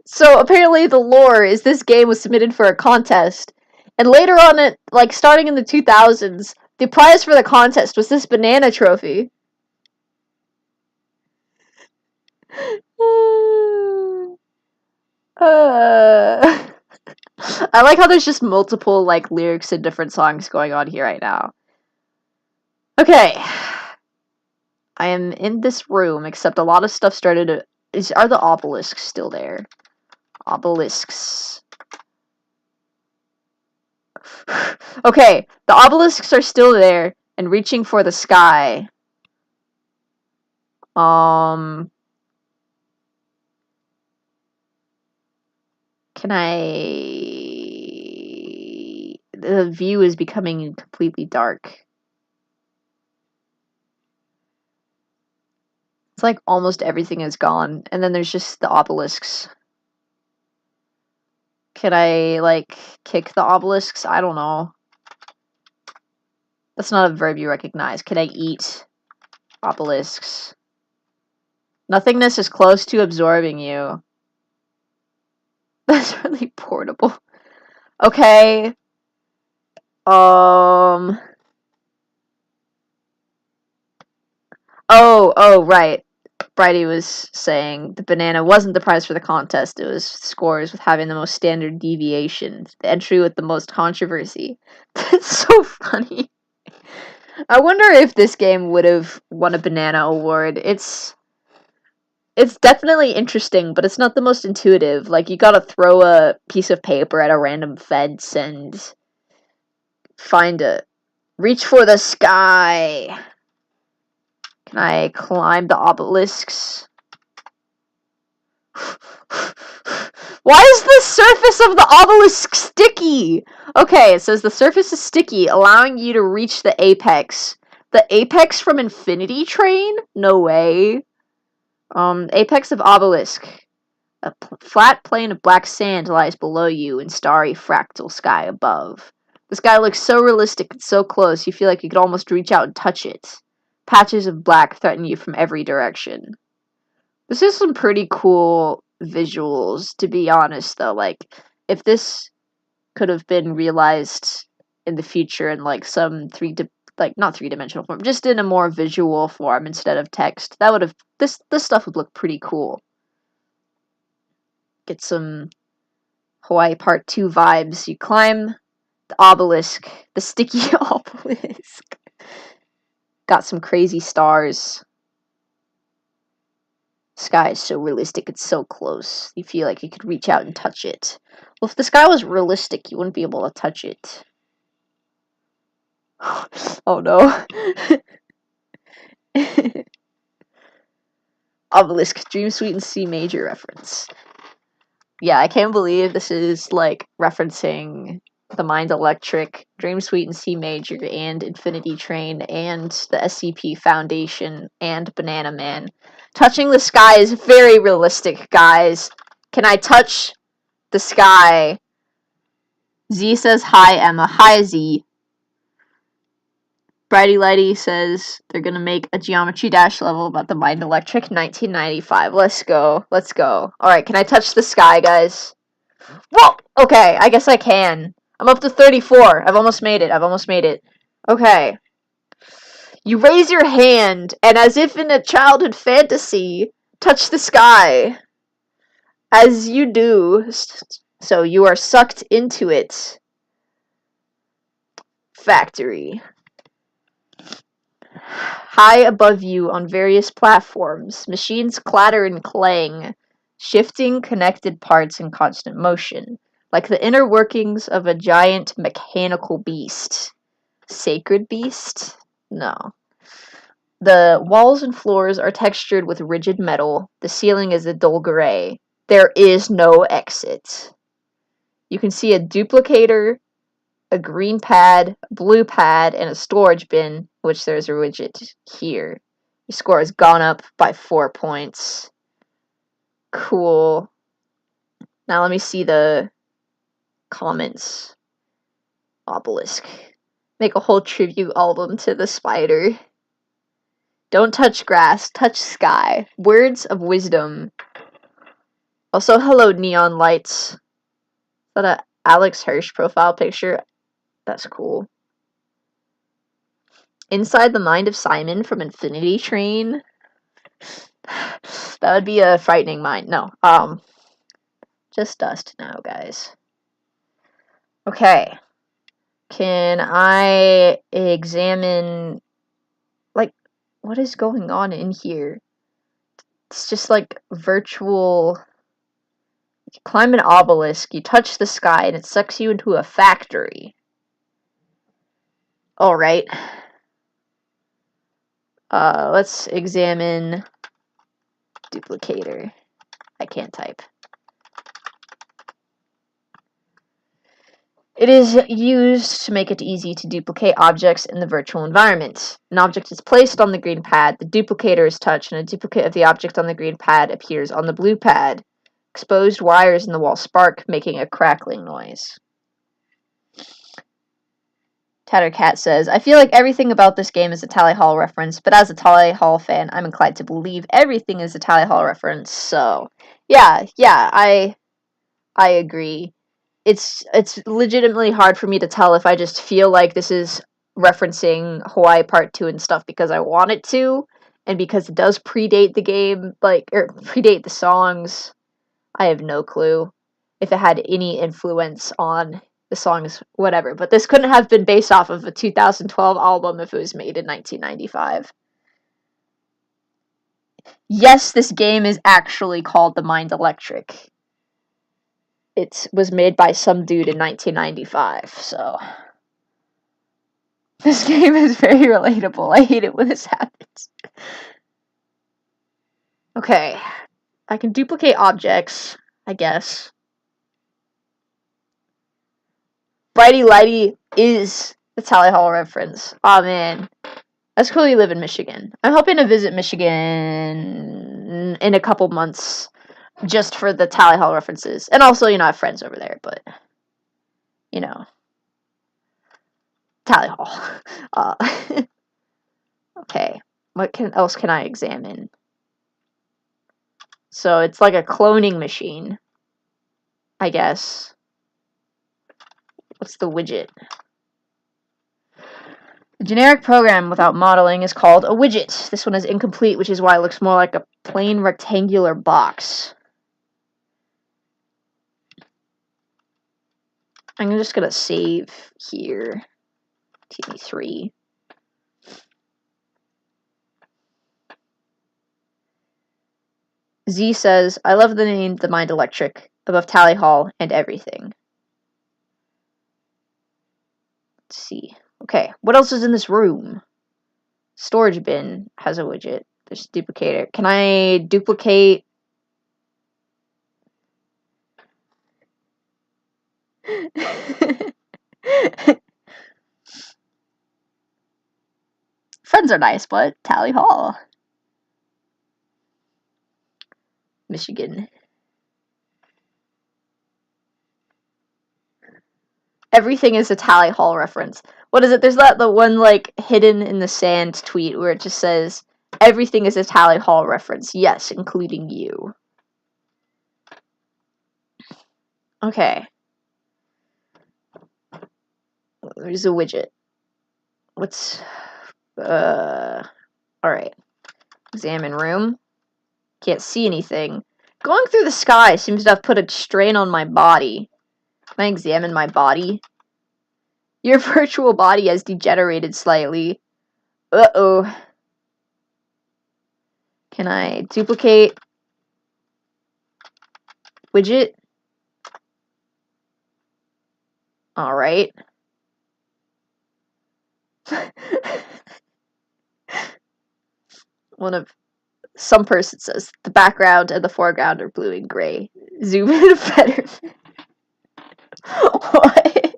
So apparently the lore is this game was submitted for a contest, and later on it, like starting in the 2000s, the prize for the contest was this banana trophy. I like how there's just multiple like lyrics in different songs going on here right now. Okay. I am in this room, except a lot of stuff started to... Are the obelisks still there? Obelisks. Okay, the obelisks are still there and reaching for the sky. Can I... The view is becoming completely dark. It's like almost everything is gone, and then there's just the obelisks. Can I, like, kick the obelisks? I don't know. That's not a verb you recognize. Can I eat obelisks? Nothingness is close to absorbing you. That's really portable. Okay. Oh, right. Bridie was saying the banana wasn't the prize for the contest. It was scores with having the most standard deviation. The entry with the most controversy. That's so funny. I wonder if this game would have won a banana award. It's definitely interesting, but it's not the most intuitive. Like, you gotta throw a piece of paper at a random fence and find a... Reach for the sky! Can I climb the obelisks? Why is the surface of the obelisk sticky? Okay, it says the surface is sticky, allowing you to reach the apex. The apex from Infinity Train? No way. Apex of obelisk. A flat plane of black sand lies below you in starry fractal sky above. The sky looks so realistic and so close, you feel like you could almost reach out and touch it. Patches of black threaten you from every direction. This is some pretty cool visuals, to be honest, though. Like, if this could have been realized in the future in, like, some like, not three-dimensional form, just in a more visual form instead of text. That would have, this stuff would look pretty cool. Get some Hawaii Part 2 vibes. You climb the obelisk, the sticky obelisk. Got some crazy stars. Sky is so realistic, it's so close. You feel like you could reach out and touch it. Well, if the sky was realistic, you wouldn't be able to touch it. Oh no. Obelisk, Dream Suite in C major reference. Yeah, I can't believe this is, like, referencing the Mind Electric, Dream Suite in C major, and Infinity Train, and the SCP Foundation, and Banana Man. Touching the sky is very realistic, guys. Can I touch the sky? Z says, hi, Emma. Hi, Z. Brighty Lighty says they're gonna make a Geometry Dash level about the Mind Electric 1995. Let's go. Let's go. Alright, can I touch the sky, guys? Whoa! Okay, I guess I can. I'm up to 34. I've almost made it. I've almost made it. Okay. You raise your hand, and as if in a childhood fantasy, touch the sky. As you do, so you are sucked into it. Factory. High above you on various platforms, machines clatter and clang, shifting connected parts in constant motion, like the inner workings of a giant mechanical beast. Sacred beast? No. The walls and floors are textured with rigid metal. The ceiling is a dull gray. There is no exit. You can see a duplicator, a green pad, a blue pad, and a storage bin, which there's a widget here. Your score has gone up by 4 points. Cool. Now let me see the comments. Obelisk. Make a whole tribute album to the spider. Don't touch grass, touch sky. Words of wisdom. Also, hello, neon lights. Is that a Alex Hirsch profile picture? That's cool. Inside the Mind of Simon from Infinity Train. That would be a frightening mind. No, just dust now, guys. Okay. Can I examine, like, what is going on in here? It's just like virtual. You climb an obelisk, you touch the sky, and it sucks you into a factory. Alright. Let's examine duplicator. I can't type. It is used to make it easy to duplicate objects in the virtual environment. An object is placed on the green pad, the duplicator is touched, and a duplicate of the object on the green pad appears on the blue pad. Exposed wires in the wall spark, making a crackling noise. Tattercat says, I feel like everything about this game is a Tally Hall reference, but as a Tally Hall fan, I'm inclined to believe everything is a Tally Hall reference, so yeah, I agree. It's legitimately hard for me to tell if I just feel like this is referencing Hawaii Part 2 and stuff because I want it to, and because it does predate the game, like, or predate the songs. I have no clue if it had any influence on the songs, whatever. But this couldn't have been based off of a 2012 album if it was made in 1995. Yes, this game is actually called The Mind Electric. It was made by some dude in 1995, so this game is very relatable. I hate it when this happens. Okay, I can duplicate objects, I guess. Brighty Lighty is the Tally Hall reference. Aw, man. That's cool you live in Michigan. I'm hoping to visit Michigan in a couple months just for the Tally Hall references. And also, I have friends over there, but, Tally Hall. Okay. What else can I examine? So, it's like a cloning machine, I guess. What's the widget? generic program without modeling is called a widget. This one is incomplete, which is why it looks more like a plain rectangular box. I'm just gonna save here. TV3. Z says, I love the name The Mind Electric, above Tally Hall and everything. Let's see. Okay, what else is in this room? Storage bin has a widget. There's a duplicator. Can I duplicate? Friends are nice, but Tally Hall. Michigan. Everything is a Tally Hall reference. What is it? There's the one like hidden in the sand tweet where it just says everything is a Tally Hall reference. Yes, including you. Okay. There's a widget. What's alright. Examine room. Can't see anything. Going through the sky seems to have put a strain on my body. Can I examine my body? Your virtual body has degenerated slightly. Uh-oh. Can I duplicate widget? Alright. Some person says the background and the foreground are blue and gray. Zoom in better. What?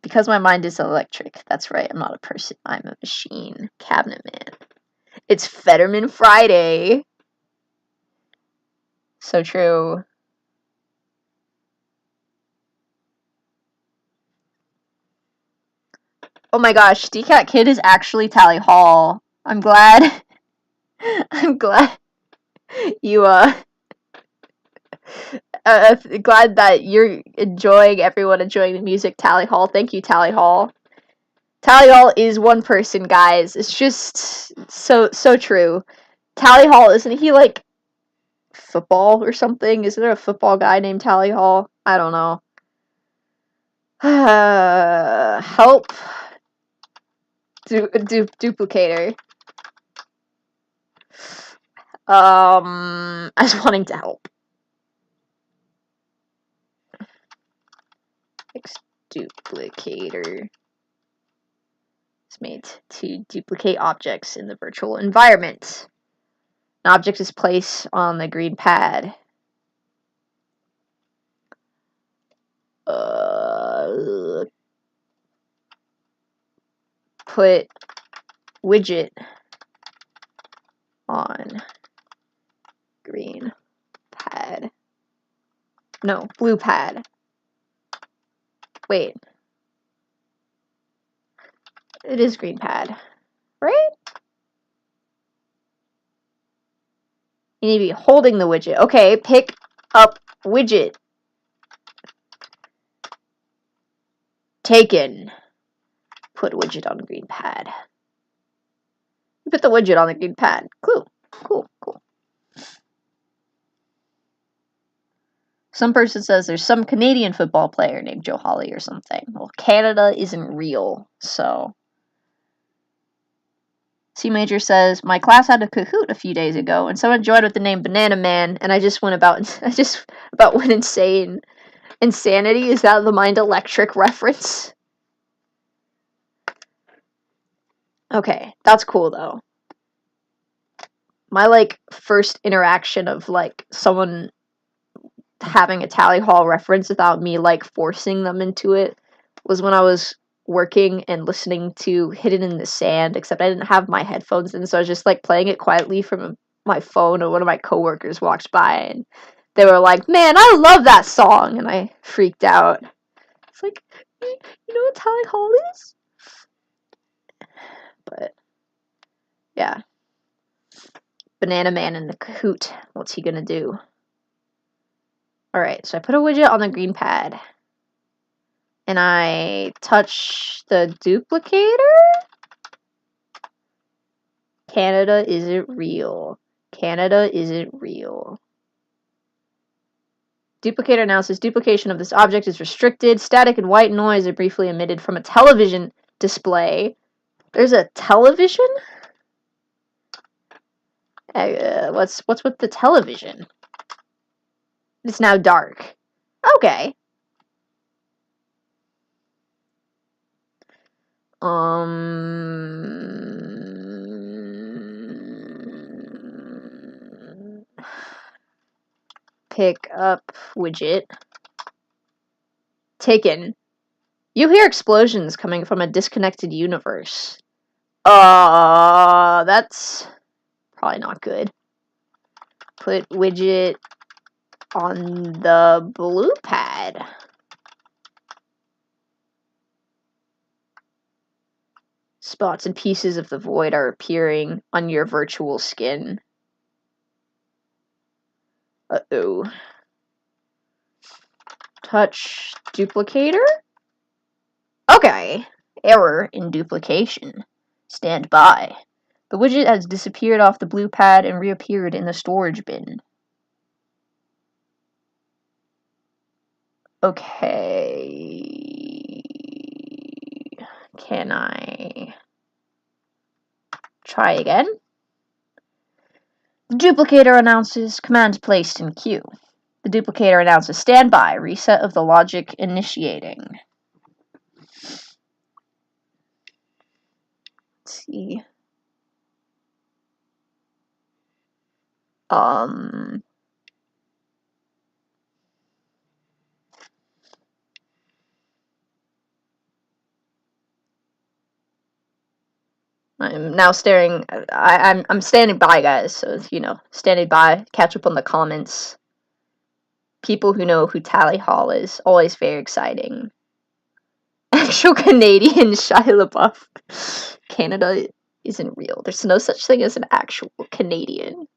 Because my mind is electric. That's right, I'm not a person, I'm a machine. Cabinet man. It's Fetterman Friday. So true. Oh my gosh, DCAT Kid is actually Tally Hall. I'm glad. I'm glad you, glad that you're everyone enjoying the music, Tally Hall. Thank you, Tally Hall. Tally Hall is one person, guys. It's just so true. Tally Hall, isn't he like football or something? Is there a football guy named Tally Hall? I don't know. Help. Duplicator. As wanting to help. Duplicator. It's made to duplicate objects in the virtual environment. An object is placed on the green pad. Put widget on green pad. No, blue pad. Wait. It is green pad, right? You need to be holding the widget. Okay, pick up widget. Taken. Put widget on green pad. Put the widget on the green pad. Cool. Some person says there's some Canadian football player named Joe Hawley or something. Well, Canada isn't real, so. C Major says, my class had a Kahoot a few days ago, and someone joined with the name Banana Man, and I just went insane. Insanity? Is that the Mind Electric reference? Okay, that's cool though. My first interaction of someone having a Tally Hall reference without me forcing them into it was when I was working and listening to Hidden in the Sand, except I didn't have my headphones in, so I was just playing it quietly from my phone, and one of my coworkers walked by and they were like, man, I love that song, and I freaked out. It's like, you know what Tally Hall is? But yeah. Banana Man in the Kahoot. What's he gonna do? Alright, so I put a widget on the green pad. And I touch the duplicator? Canada isn't real. Canada isn't real. Duplicator announces duplication of this object is restricted. Static and white noise are briefly emitted from a television display. There's a television? What's with the television? It's now dark. Okay. Pick up widget. Taken. You hear explosions coming from a disconnected universe. That's probably not good. Put widget on the blue pad. Spots and pieces of the void are appearing on your virtual skin. Uh-oh. Touch duplicator? Okay. Error in duplication. Stand by. The widget has disappeared off the blue pad and reappeared in the storage bin. Okay. Can I try again? The duplicator announces command placed in queue. The duplicator announces standby, reset of the logic initiating. Let's see. I'm now staring. I'm standing by, guys. So standing by. Catch up on the comments. People who know who Tally Hall is, always very exciting. Actual Canadian Shia LaBeouf. Canada isn't real. There's no such thing as an actual Canadian.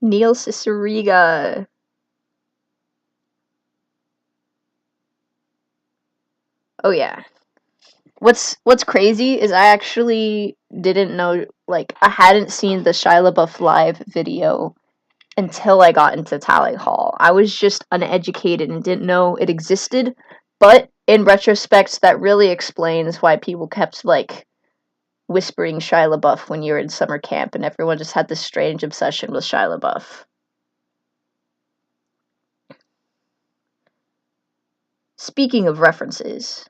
Neil Cicierega. Oh yeah. What's crazy is I actually didn't know, like, I hadn't seen the Shia LaBeouf live video until I got into Tally Hall. I was just uneducated and didn't know it existed, but in retrospect, that really explains why people kept, like, whispering Shia LaBeouf when you were in summer camp, and everyone just had this strange obsession with Shia LaBeouf. Speaking of references,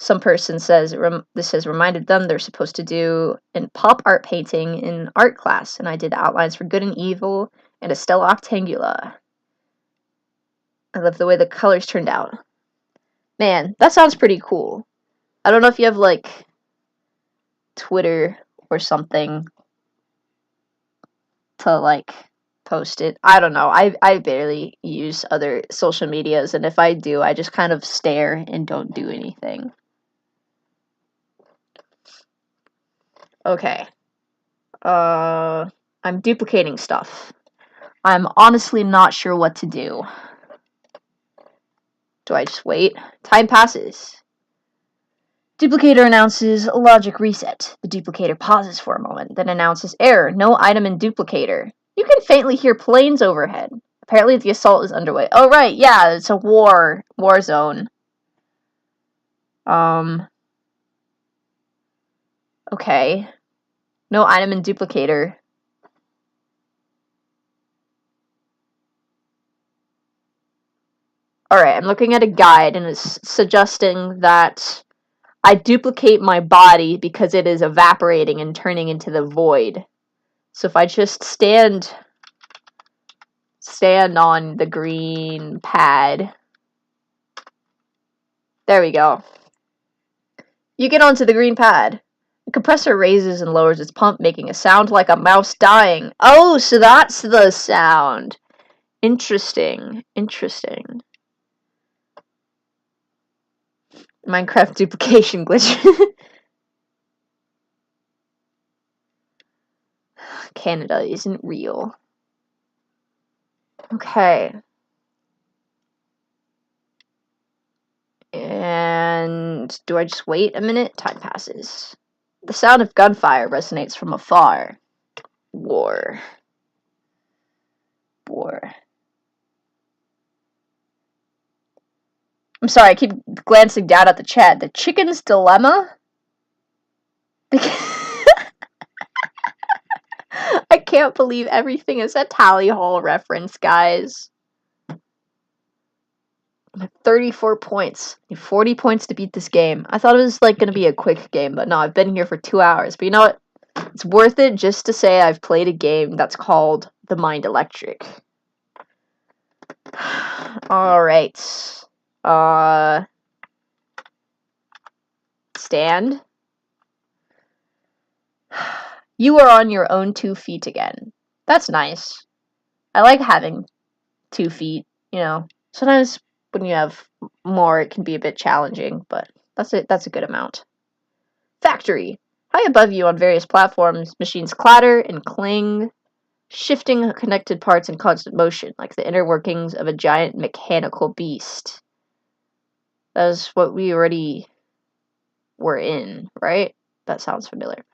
some person says this has reminded them they're supposed to do a pop art painting in art class, and I did outlines for good and evil and a stella octangula. I love the way the colors turned out. Man, that sounds pretty cool. I don't know if you have, like, Twitter or something to, like, post it. I don't know. I barely use other social medias, and if I do, I just kind of stare and don't do anything. Okay. I'm duplicating stuff. I'm honestly not sure what to do. Do I just wait? Time passes. Duplicator announces logic reset. The duplicator pauses for a moment, then announces error, no item in duplicator. You can faintly hear planes overhead. Apparently the assault is underway. Oh right, yeah, it's a war zone. Okay. No item in duplicator. Alright, I'm looking at a guide and it's suggesting that I duplicate my body because it is evaporating and turning into the void. So if I just stand on the green pad. There we go. You get onto the green pad. The compressor raises and lowers its pump, making a sound like a mouse dying. Oh, so that's the sound. Interesting. Minecraft duplication glitch. Canada isn't real. Okay. And do I just wait a minute? Time passes. The sound of gunfire resonates from afar. War. I'm sorry, I keep glancing down at the chat. The chicken's dilemma? I can't believe everything is a tally hall reference, guys. I'm at 34 points. I need 40 points to beat this game. I thought it was like gonna be a quick game, but no, I've been here for 2 hours. But you know what? It's worth it just to say I've played a game that's called The Mind Electric. Alright. Stand. You are on your own 2 feet again. That's nice. I like having 2 feet, you know. Sometimes when you have more, it can be a bit challenging, but that's a good amount. Factory. High above you on various platforms, machines clatter and cling, shifting connected parts in constant motion, like the inner workings of a giant mechanical beast. That is what we already were in, right? That sounds familiar.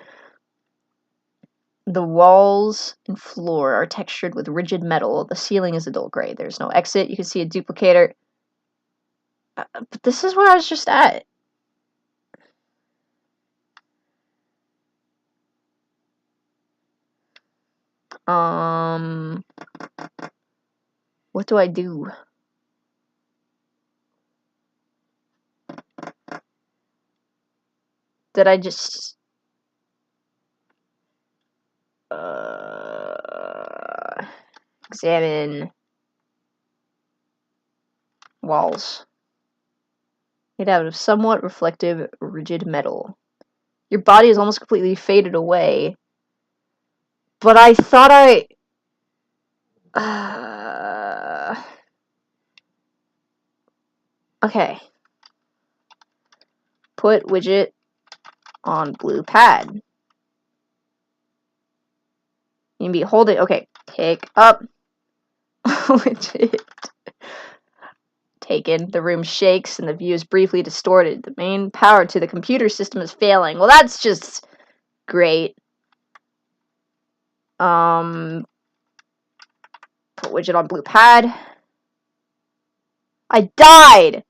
The walls and floor are textured with rigid metal. The ceiling is a dull gray. There's no exit. You can see a duplicator. But this is where I was just at. What do I do? Did I just... examine walls. Made out of somewhat reflective, rigid metal. Your body is almost completely faded away. But I thought okay. Put widget on blue pad. You can be holding. Okay. Pick up widget. Taken. The room shakes and the view is briefly distorted. The main power to the computer system is failing. Well, that's just great. Put widget on blue pad. I died!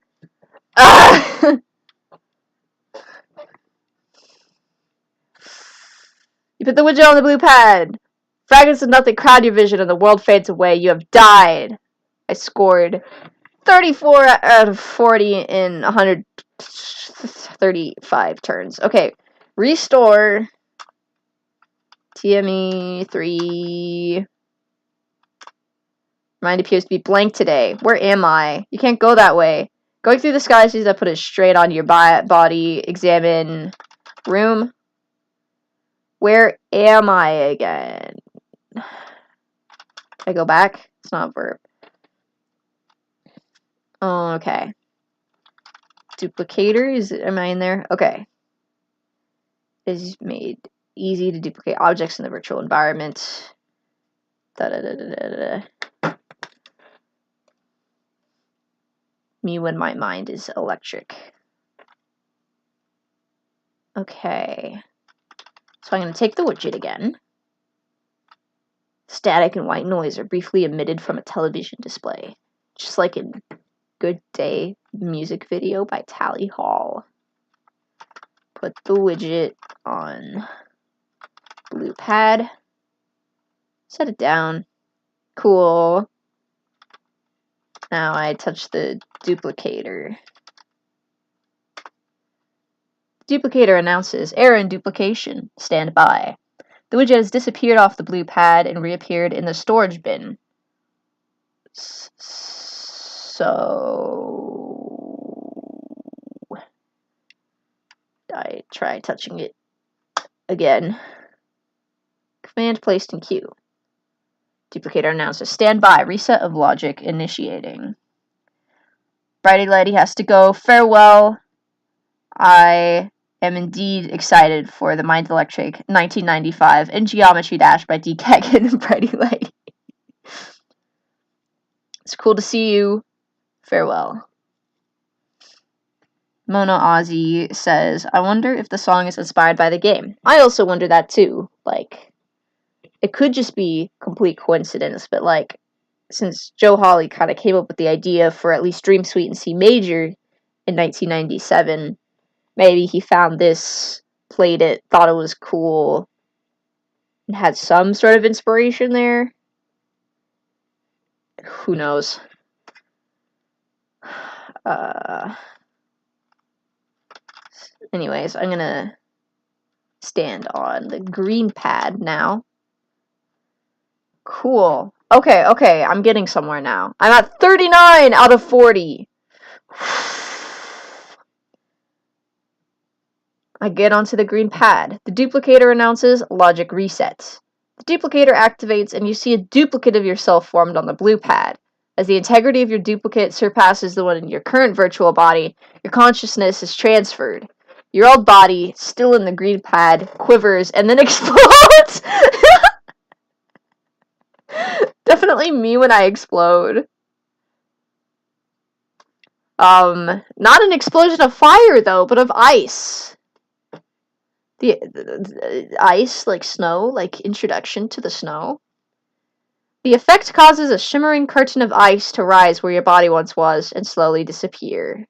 You put the widget on the blue pad. Fragments of nothing crowd your vision and the world fades away. You have died. I scored 34 out of 40 in 135 turns. Okay. Restore. TME 3. Mind appears to be blank today. Where am I? You can't go that way. Going through the sky sees that put it straight on your body. Examine room. Where am I again? I go back? It's not a verb. Oh, okay. Duplicator, am I in there? Okay. Is made easy to duplicate objects in the virtual environment. Me when my mind is electric. Okay. So I'm going to take the widget again. Static and white noise are briefly emitted from a television display. Just like in Good Day music video by Tally Hall. Put the widget on blue pad. Set it down. Cool. Now I touch the duplicator. Duplicator announces, error in duplication. Stand by. The widget has disappeared off the blue pad and reappeared in the storage bin. So... I try touching it again. Command placed in queue. Duplicator announces, stand by. Reset of logic initiating. Brighty Lighty has to go. Farewell. I am indeed excited for the Mind Electric 1995 and Geometry Dash by Decoding and Pretty Lady. It's cool to see you. Farewell. Mona Ozzy says, I wonder if the song is inspired by the game. I also wonder that too. Like, it could just be complete coincidence, but like, since Joe Hawley kind of came up with the idea for at least Dream Suite in C major in 1997, maybe he found this, played it, thought it was cool, and had some sort of inspiration there. Who knows? Anyways, I'm gonna stand on the green pad now. Cool. Okay, I'm getting somewhere now. I'm at 39 out of 40. I get onto the green pad. The duplicator announces logic resets. The duplicator activates and you see a duplicate of yourself formed on the blue pad. As the integrity of your duplicate surpasses the one in your current virtual body, your consciousness is transferred. Your old body, still in the green pad, quivers and then explodes! Definitely me when I explode. Not an explosion of fire, though, but of ice. The ice, like snow, like introduction to the snow. The effect causes a shimmering curtain of ice to rise where your body once was and slowly disappear.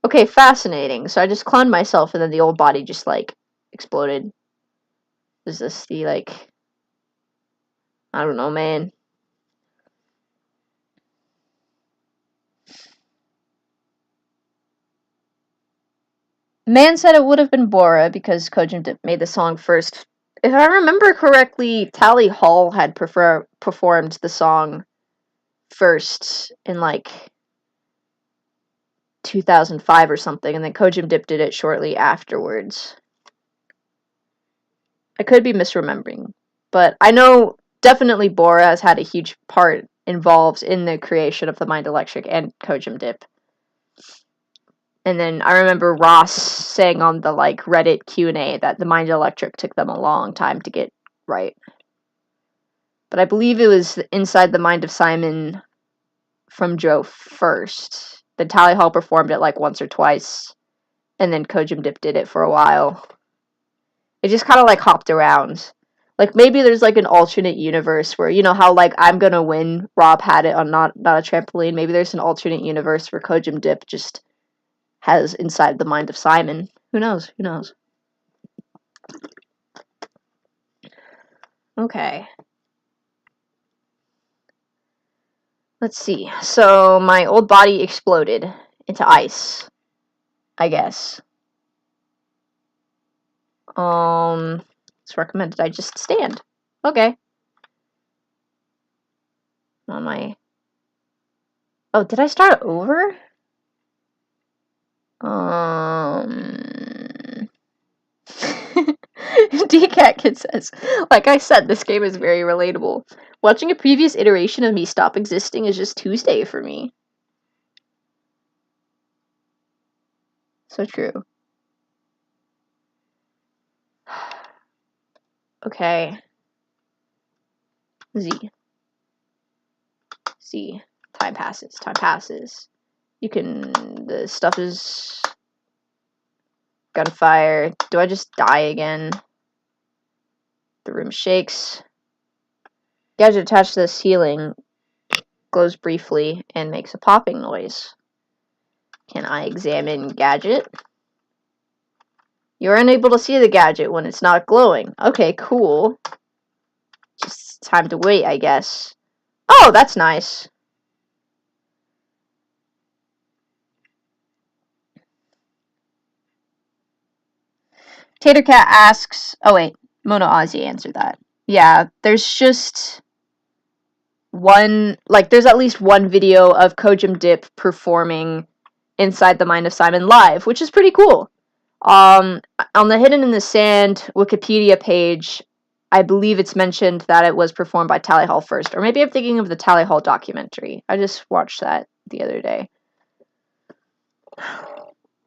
Okay, fascinating. So I just cloned myself and then the old body just, like, exploded. Is this the, like... I don't know, man. Man said it would have been Bora because Kojima made the song first. If I remember correctly, Tally Hall had performed the song first in like 2005 or something, and then Kojima did it shortly afterwards. I could be misremembering, but I know definitely Bora has had a huge part involved in the creation of the Mind Electric and Kojima Dip. And then I remember Ross saying on the like Reddit Q&A that the Mind Electric took them a long time to get right. But I believe it was Inside the Mind of Simon from Joe first. Then Tally Hall performed it like once or twice. And then Kojima Dip did it for a while. It just kind of like hopped around. Like maybe there's like an alternate universe where, you know how like I'm Gonna Win, Rob had it on not a trampoline. Maybe there's an alternate universe where Kojima Dip just has Inside the Mind of Simon. Who knows? Who knows? Okay. Let's see. So, my old body exploded into ice. I guess. It's recommended I just stand. Okay. On my... Oh, did I start over? DCat Kid says, like I said, this game is very relatable. Watching a previous iteration of me stop existing is just Tuesday for me. So true. Okay. Z. Time passes. You can... The stuff is... Gunfire. Do I just die again? The room shakes. Gadget attached to the ceiling glows briefly and makes a popping noise. Can I examine gadget? You're unable to see the gadget when it's not glowing. Okay, cool. Just time to wait, I guess. Oh, that's nice. Tatercat asks... Oh, wait. Mona Ozzy answered that. Yeah, there's just... there's at least one video of Kojima Dip performing Inside the Mind of Simon live, which is pretty cool. On the Hidden in the Sand Wikipedia page, I believe it's mentioned that it was performed by Tally Hall first, or maybe I'm thinking of the Tally Hall documentary. I just watched that the other day.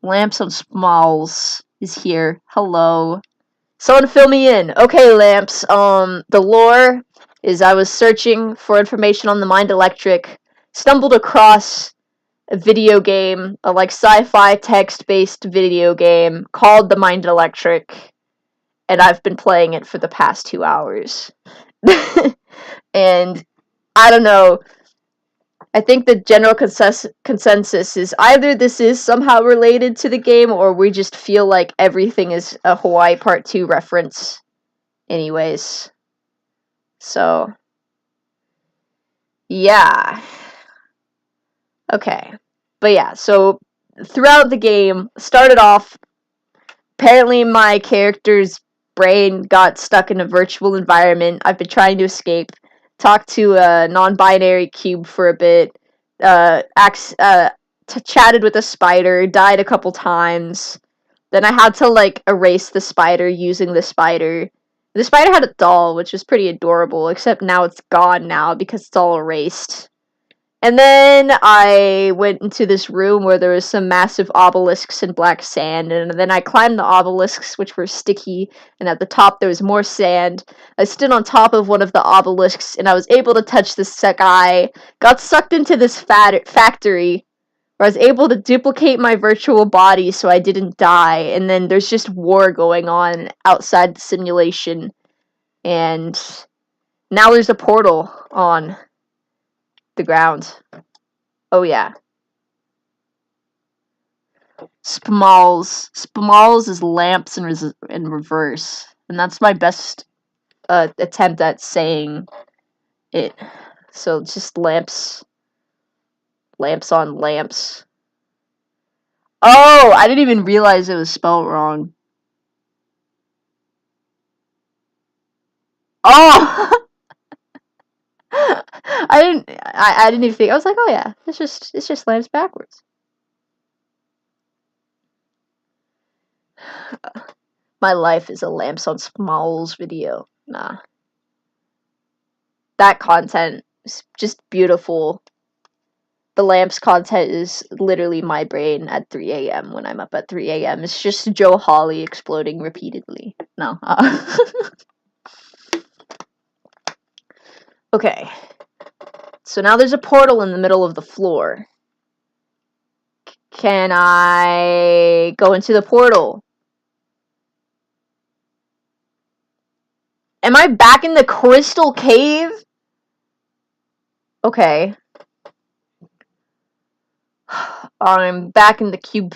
Lamps on Smalls is here. Hello. Someone fill me in. Okay, Lamps. The lore is I was searching for information on the Mind Electric, stumbled across a video game, a like sci-fi text-based video game called The Mind Electric, and I've been playing it for the past 2 hours. And I don't know. I think the general consensus is either this is somehow related to the game, or we just feel like everything is a Hawaii Part 2 reference anyways. So, yeah. Okay. But yeah, so throughout the game, started off, apparently my character's brain got stuck in a virtual environment. I've been trying to escape. Talked to a non-binary cube for a bit. Chatted with a spider. Died a couple times. Then I had to like erase the spider using the spider. The spider had a doll, which was pretty adorable. Except now it's gone now because it's all erased. And then I went into this room where there was some massive obelisks and black sand, and then I climbed the obelisks, which were sticky, and at the top there was more sand. I stood on top of one of the obelisks, and I was able to touch this guy, got sucked into this factory, where I was able to duplicate my virtual body so I didn't die, and then there's just war going on outside the simulation, and now there's a portal on the ground. Oh yeah. Spmalls is lamps in reverse. And that's my best attempt at saying it. So just lamps. Lamps on lamps. Oh, I didn't even realize it was spelled wrong. Oh! I didn't even think. I was like, oh yeah, it's just lamps backwards. My life is a lamps on smalls video. Nah. That content is just beautiful. The lamps content is literally my brain at 3 a.m. when I'm up at 3 a.m. It's just Joe Hawley exploding repeatedly. No. Okay. So now there's a portal in the middle of the floor. Can I go into the portal? Am I back in the crystal cave? Okay. I'm back in the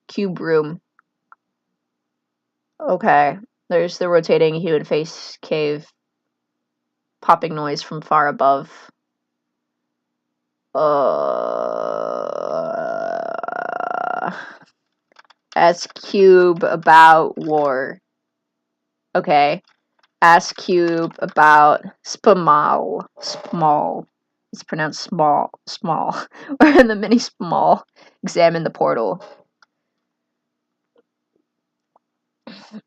cube room. Okay. There's the rotating human face cave. Popping noise from far above. Ask Cube about war. Okay. Ask Cube about Spamal. Small. It's pronounced small. Small. We're in the mini small. Examine the portal.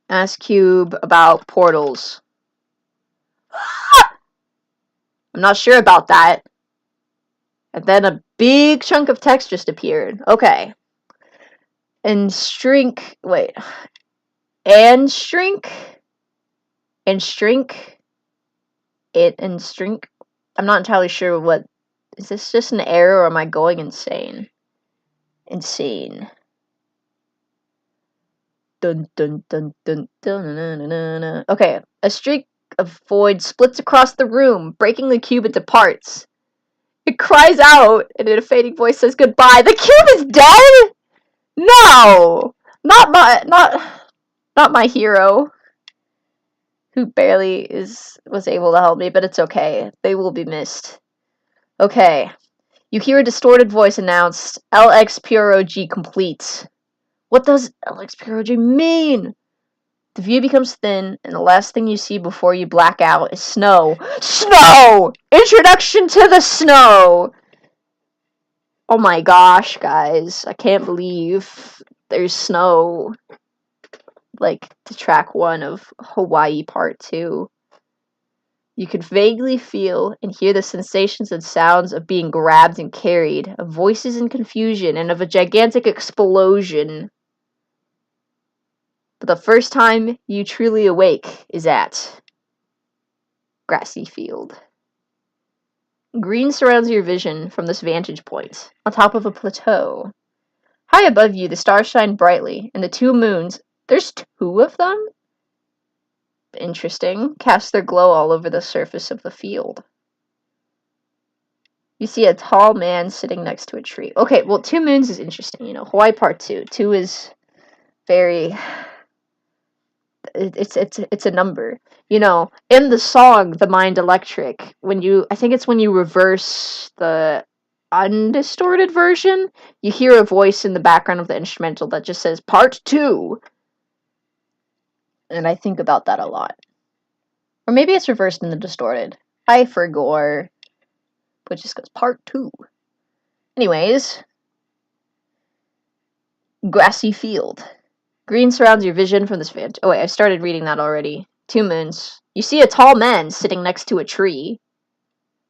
Ask Cube about portals. I'm not sure about that. And then a big chunk of text just appeared. Okay. And shrink. Wait. And shrink. And shrink. It and shrink. I'm not entirely sure what. Is this just an error or am I going insane? Insane. Dun dun dun dun dun dun dun dun dun. Okay. A streak of void splits across the room, breaking the cube into parts. It cries out, and in a fading voice says goodbye. The cube is dead? No! Not my hero, who barely was able to help me, but it's okay. They will be missed. Okay. You hear a distorted voice announce, lxprog complete. What does lxprog mean? The view becomes thin, and the last thing you see before you black out is snow. Snow! Introduction to the snow! Oh my gosh, guys. I can't believe there's snow. Like, to track 1 of Hawaii Part 2. You could vaguely feel and hear the sensations and sounds of being grabbed and carried, of voices in confusion, and of a gigantic explosion. but the first time you truly awake is at grassy field. Green surrounds your vision from this vantage point, on top of a plateau. High above you, the stars shine brightly, and the 2 moons, there's 2 of them? Interesting, cast their glow all over the surface of the field. You see a tall man sitting next to a tree. Okay, well, 2 moons is interesting, you know. Hawaii Part 2. 2 is very... It's a number. You know, in the song The Mind Electric, I think it's when you reverse the undistorted version, you hear a voice in the background of the instrumental that just says Part 2. And I think about that a lot. Or maybe it's reversed in the distorted. I forgot. But it just goes Part 2. Anyways, grassy field. Green surrounds your vision from this vantage. Oh wait, I started reading that already. 2 moons. You see a tall man sitting next to a tree.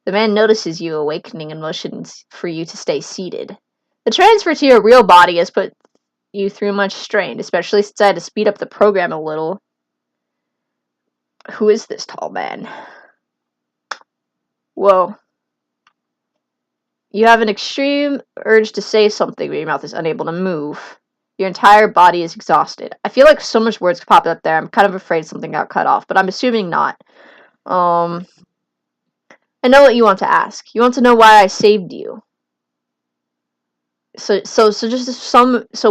The man notices you awakening and motions for you to stay seated. The transfer to your real body has put you through much strain, especially since I had to speed up the program a little. Who is this tall man? Whoa. You have an extreme urge to say something, but your mouth is unable to move. Your entire body is exhausted. I feel like so much words could pop up there. I'm kind of afraid something got cut off, but I'm assuming not. I know what you want to ask. You want to know why I saved you. So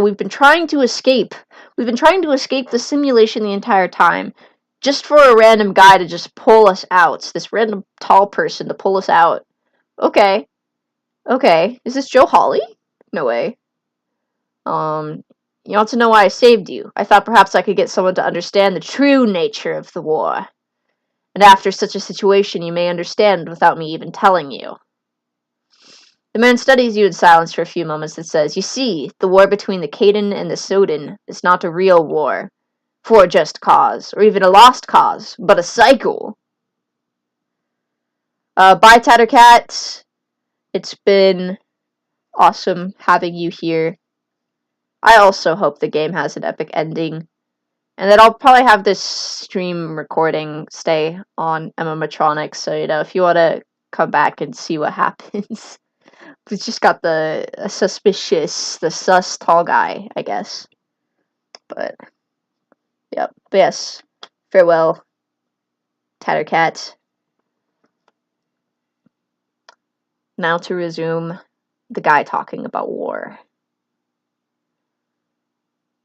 we've been trying to escape. We've been trying to escape the simulation the entire time. Just for a random guy to just pull us out. This random tall person to pull us out. Okay. Okay. Is this Joe Hawley? No way. You want to know why I saved you? I thought perhaps I could get someone to understand the true nature of the war. And after such a situation, you may understand without me even telling you. The man studies you in silence for a few moments and says, You see, the war between the Kaden and the Soden is not a real war, for a just cause, or even a lost cause, but a cycle. Bye, Tattercat. It's been awesome having you here. I also hope the game has an epic ending. And then I'll probably have this stream recording stay on Emmatronics, so, you know, if you want to come back and see what happens. We just got the sus tall guy, I guess. But, yep. But yes, farewell, Tattercat. Now to resume the guy talking about war.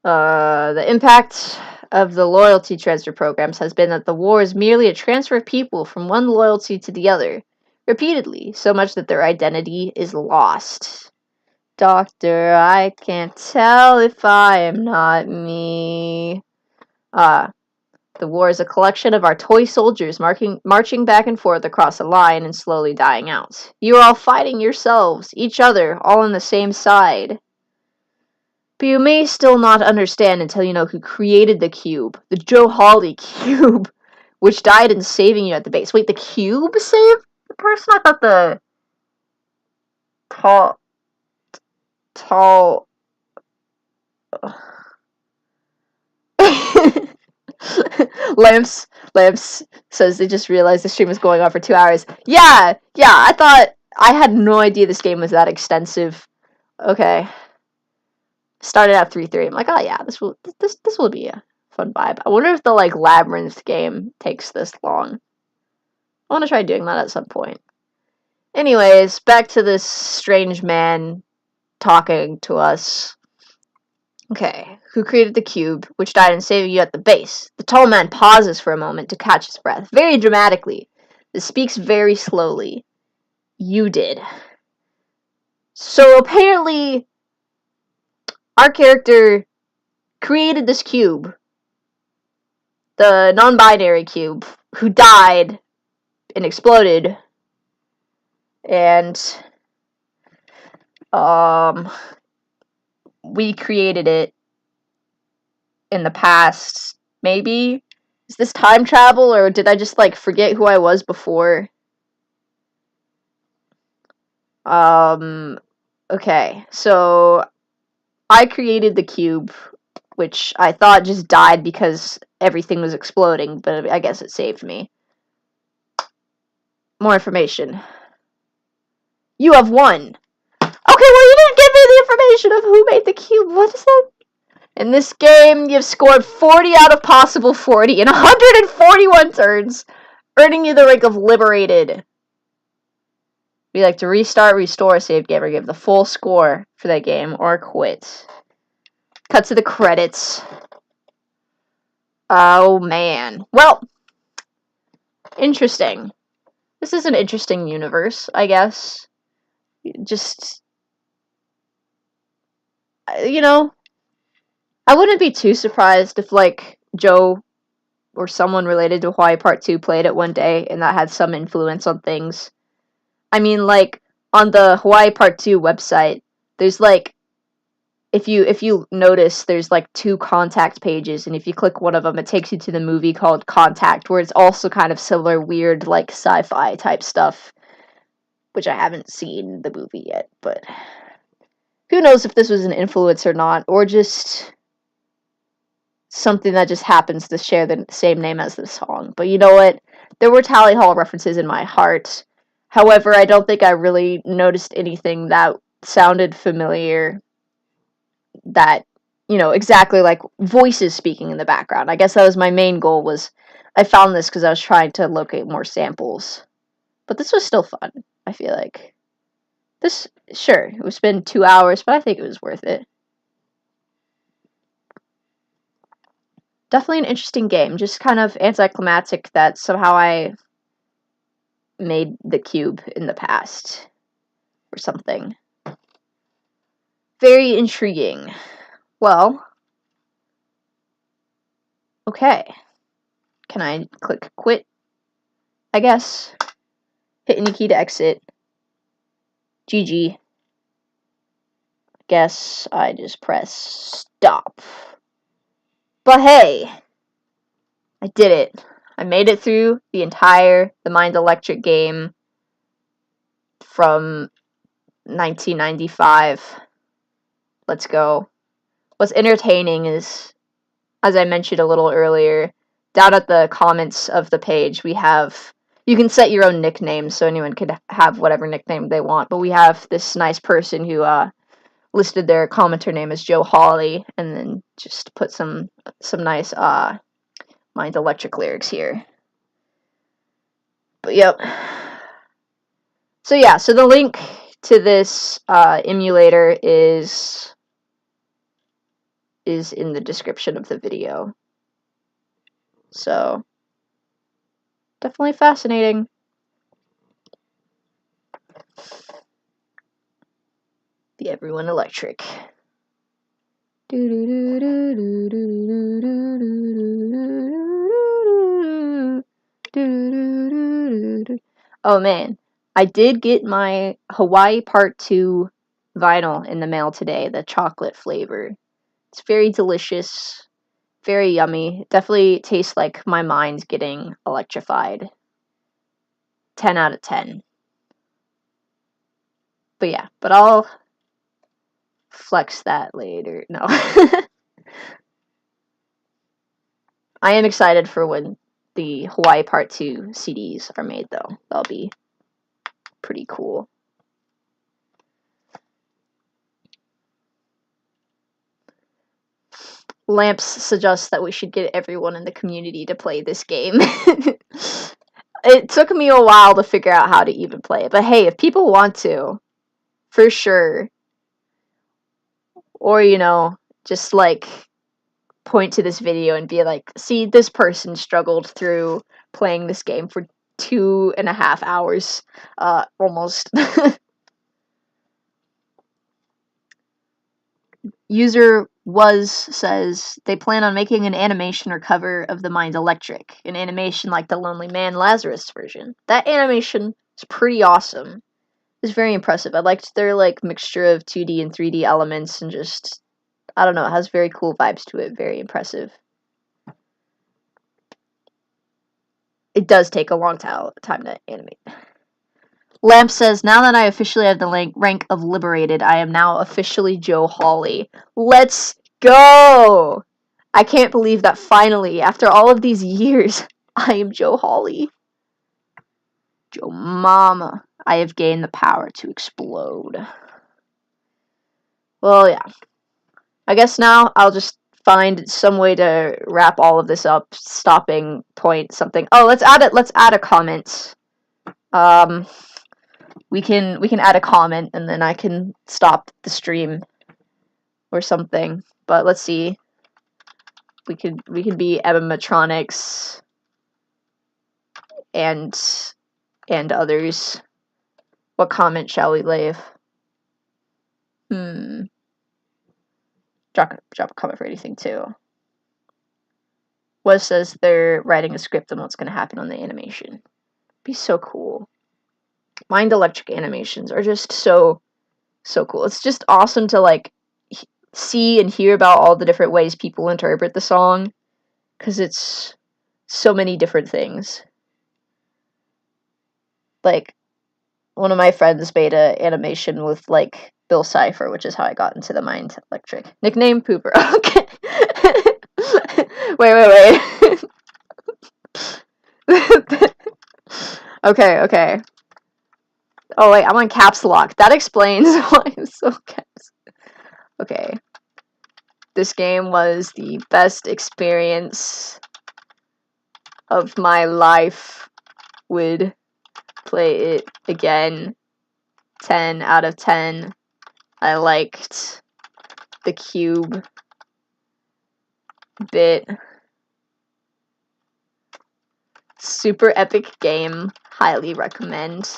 The impact of the loyalty transfer programs has been that the war is merely a transfer of people from one loyalty to the other, repeatedly, so much that their identity is lost. Doctor, I can't tell if I am not me. The war is a collection of our toy soldiers marching back and forth across a line and slowly dying out. You are all fighting yourselves, each other, all on the same side. But you may still not understand until you know who created the cube. The Joe Hawley cube, which died in saving you at the base. Wait, the cube saved the person? I thought the tall... Lamps says they just realized the stream was going on for 2 hours. Yeah, I had no idea this game was that extensive. Okay. Started at 3:30. I'm like, oh yeah, this will be a fun vibe. I wonder if the like Labyrinth game takes this long. I want to try doing that at some point. Anyways, back to this strange man talking to us. Okay, who created the cube, which died in saving you at the base? The tall man pauses for a moment to catch his breath, very dramatically. This speaks very slowly. You did. So apparently, our character created this cube, the non-binary cube, who died and exploded, and we created it in the past. Maybe? Is this time travel, or did I just like forget who I was before? Okay, so I created the cube which I thought just died because everything was exploding, but I guess it saved me. More information. You have won. Okay, well, you didn't give me the information of who made the cube. What is that? In this game, you've scored 40 out of possible 40 in 141 turns, earning you the rank of liberated. We like to restart, restore, save game, or give the full score for that game, or quit. Cut to the credits. Oh, man. Well, interesting. This is an interesting universe, I guess. Just, you know, I wouldn't be too surprised if, like, Joe or someone related to Hawaii Part 2 played it one day and that had some influence on things. I mean, like, on the Hawaii Part 2 website, there's, like, if you notice, there's, like, 2 contact pages, and if you click one of them, it takes you to the movie called Contact, where it's also kind of similar, weird, like, sci-fi type stuff, which I haven't seen the movie yet, but who knows if this was an influence or not, or just something that just happens to share the same name as the song. But you know what? There were Tally Hall references in my heart. However, I don't think I really noticed anything that sounded familiar, that, you know, exactly like voices speaking in the background. I guess that was my main goal. Was I found this because I was trying to locate more samples. But this was still fun, I feel like. This, sure, it was been 2 hours, but I think it was worth it. Definitely an interesting game. Just kind of anticlimactic that somehow I made the cube in the past or something. Very intriguing. Well, okay. Can I click quit? I guess. Hit any key to exit. GG. Guess I just press stop. But hey, I did it. I made it through the entire The Mind Electric game from 1995. Let's go. What's entertaining is, as I mentioned a little earlier, down at the comments of the page, we have, you can set your own nickname, so anyone could have whatever nickname they want, but we have this nice person who listed their commenter name as Joe Hawley, and then just put some nice Mind Electric lyrics here. But yep. So yeah, so the link to this emulator is in the description of the video. So definitely fascinating. The Everyone Electric. Oh man, I did get my Hawaii Part 2 vinyl in the mail today, the chocolate flavor. It's very delicious, very yummy. It definitely tastes like my mind's getting electrified. 10 out of 10. But yeah, but I'll flex that later. No. I am excited for when the Hawaii Part 2 CDs are made, though. That'll be pretty cool. Lamps suggests that we should get everyone in the community to play this game. It took me a while to figure out how to even play it, but hey, if people want to, for sure. Or, you know, just like point to this video and be like, see, this person struggled through playing this game for 2.5 hours, almost. User says they plan on making an animation or cover of The Mind Electric, an animation like the Lonely Man Lazarus version. That animation is pretty awesome. It's very impressive. I liked their like mixture of 2D and 3D elements, and just, I don't know, it has very cool vibes to it. Very impressive. It does take a long time to animate. Lamp says, now that I officially have the rank of liberated, I am now officially Joe Hawley. Let's go! I can't believe that finally, after all of these years, I am Joe Hawley. Joe Mama, I have gained the power to explode. Well, yeah. I guess now I'll just find some way to wrap all of this up. Stopping point something. Oh, let's add it. Let's add a comment. We can add a comment and then I can stop the stream or something. But let's see. We could be animatronics and others. What comment shall we leave? Drop a comment for anything too. What says they're writing a script on what's going to happen on the animation. Be so cool. Mind electric animations are just so cool. It's just awesome to like see and hear about all the different ways people interpret the song, because it's so many different things. Like, one of my friends made an animation with like Bill Cipher, which is how I got into the Mind Electric. Nickname Pooper. Okay. wait. Okay. Oh wait, I'm on caps lock. That explains why I'm so caps. Okay. This game was the best experience of my life. Would play it again. 10 out of 10. I liked the cube bit. Super epic game. Highly recommend.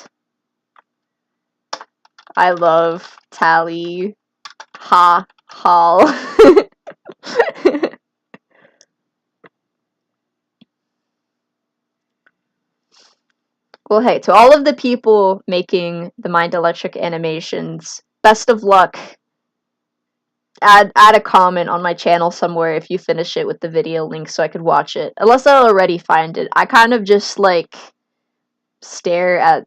I love Tally. Ha. Hall. Well, hey, to all of the people making the Mind Electric animations, best of luck. Add a comment on my channel somewhere if you finish it with the video link so I could watch it. Unless I already find it. I kind of just, like, stare at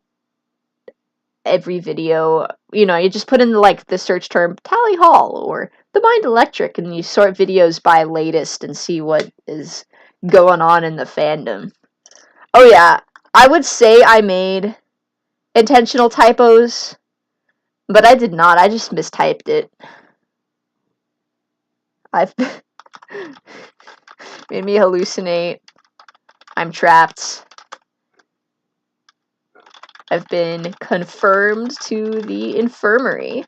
every video. You know, you just put in, like, the search term Tally Hall or the Mind Electric, and you sort videos by latest and see what is going on in the fandom. Oh, yeah. I would say I made intentional typos, but I did not. I just mistyped it. I've made me hallucinate. I'm trapped. I've been confirmed to the infirmary.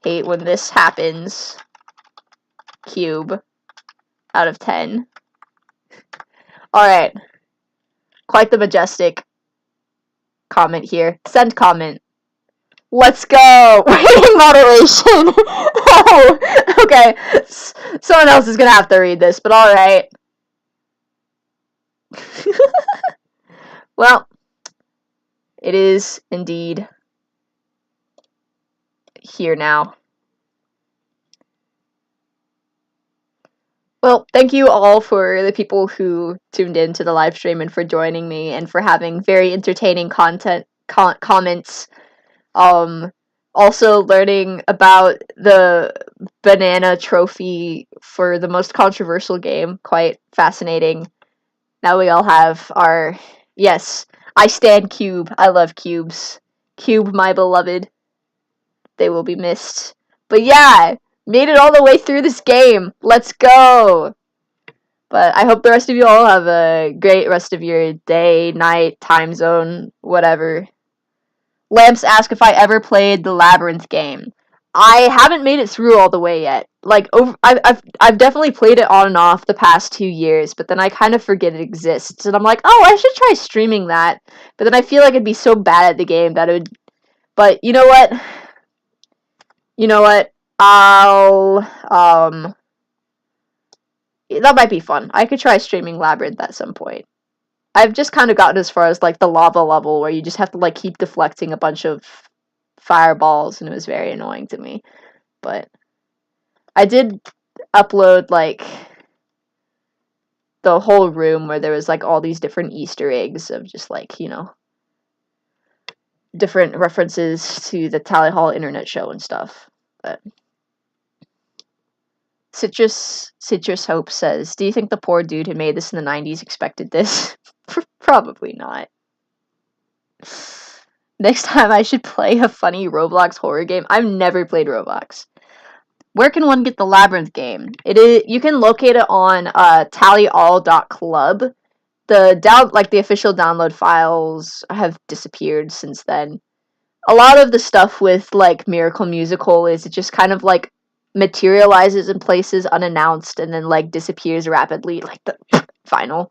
Hate when this happens. Cube. Out of 10. Alright. Quite the majestic comment here. Send comment. Let's go! Reading moderation! Oh, okay. Someone else is gonna have to read this, but alright. Well, it is indeed here now. Well, thank you all for the people who tuned in to the live stream and for joining me and for having very entertaining comments. Also learning about the banana trophy for the most controversial game. Quite fascinating. Now we all have our... Yes, I stand Cube. I love cubes. Cube, my beloved. They will be missed. But yeah, made it all the way through this game. Let's go! But I hope the rest of you all have a great rest of your day, night, time zone, whatever. Lamps ask if I ever played the Labyrinth game. I haven't made it through all the way yet. Like, I've definitely played it on and off the past 2 years, but then I kind of forget it exists, and I'm like, oh, I should try streaming that. But then I feel like I'd be so bad at the game that it would... But you know what? I'll, that might be fun. I could try streaming Labyrinth at some point. I've just kind of gotten as far as, like, the lava level, where you just have to, like, keep deflecting a bunch of fireballs, and it was very annoying to me. But I did upload, like, the whole room where there was, like, all these different Easter eggs of just, like, you know, different references to the Tally Hall internet show and stuff. But Citrus Hope says, "Do you think the poor dude who made this in the 90s expected this?" Probably not. Next time I should play a funny Roblox horror game. I've never played Roblox. Where can one get the Labyrinth game? You can locate it on tallyall.club. The official download files have disappeared since then. A lot of the stuff with like Miracle Musical is it just kind of like materializes in places unannounced and then like disappears rapidly, like the final.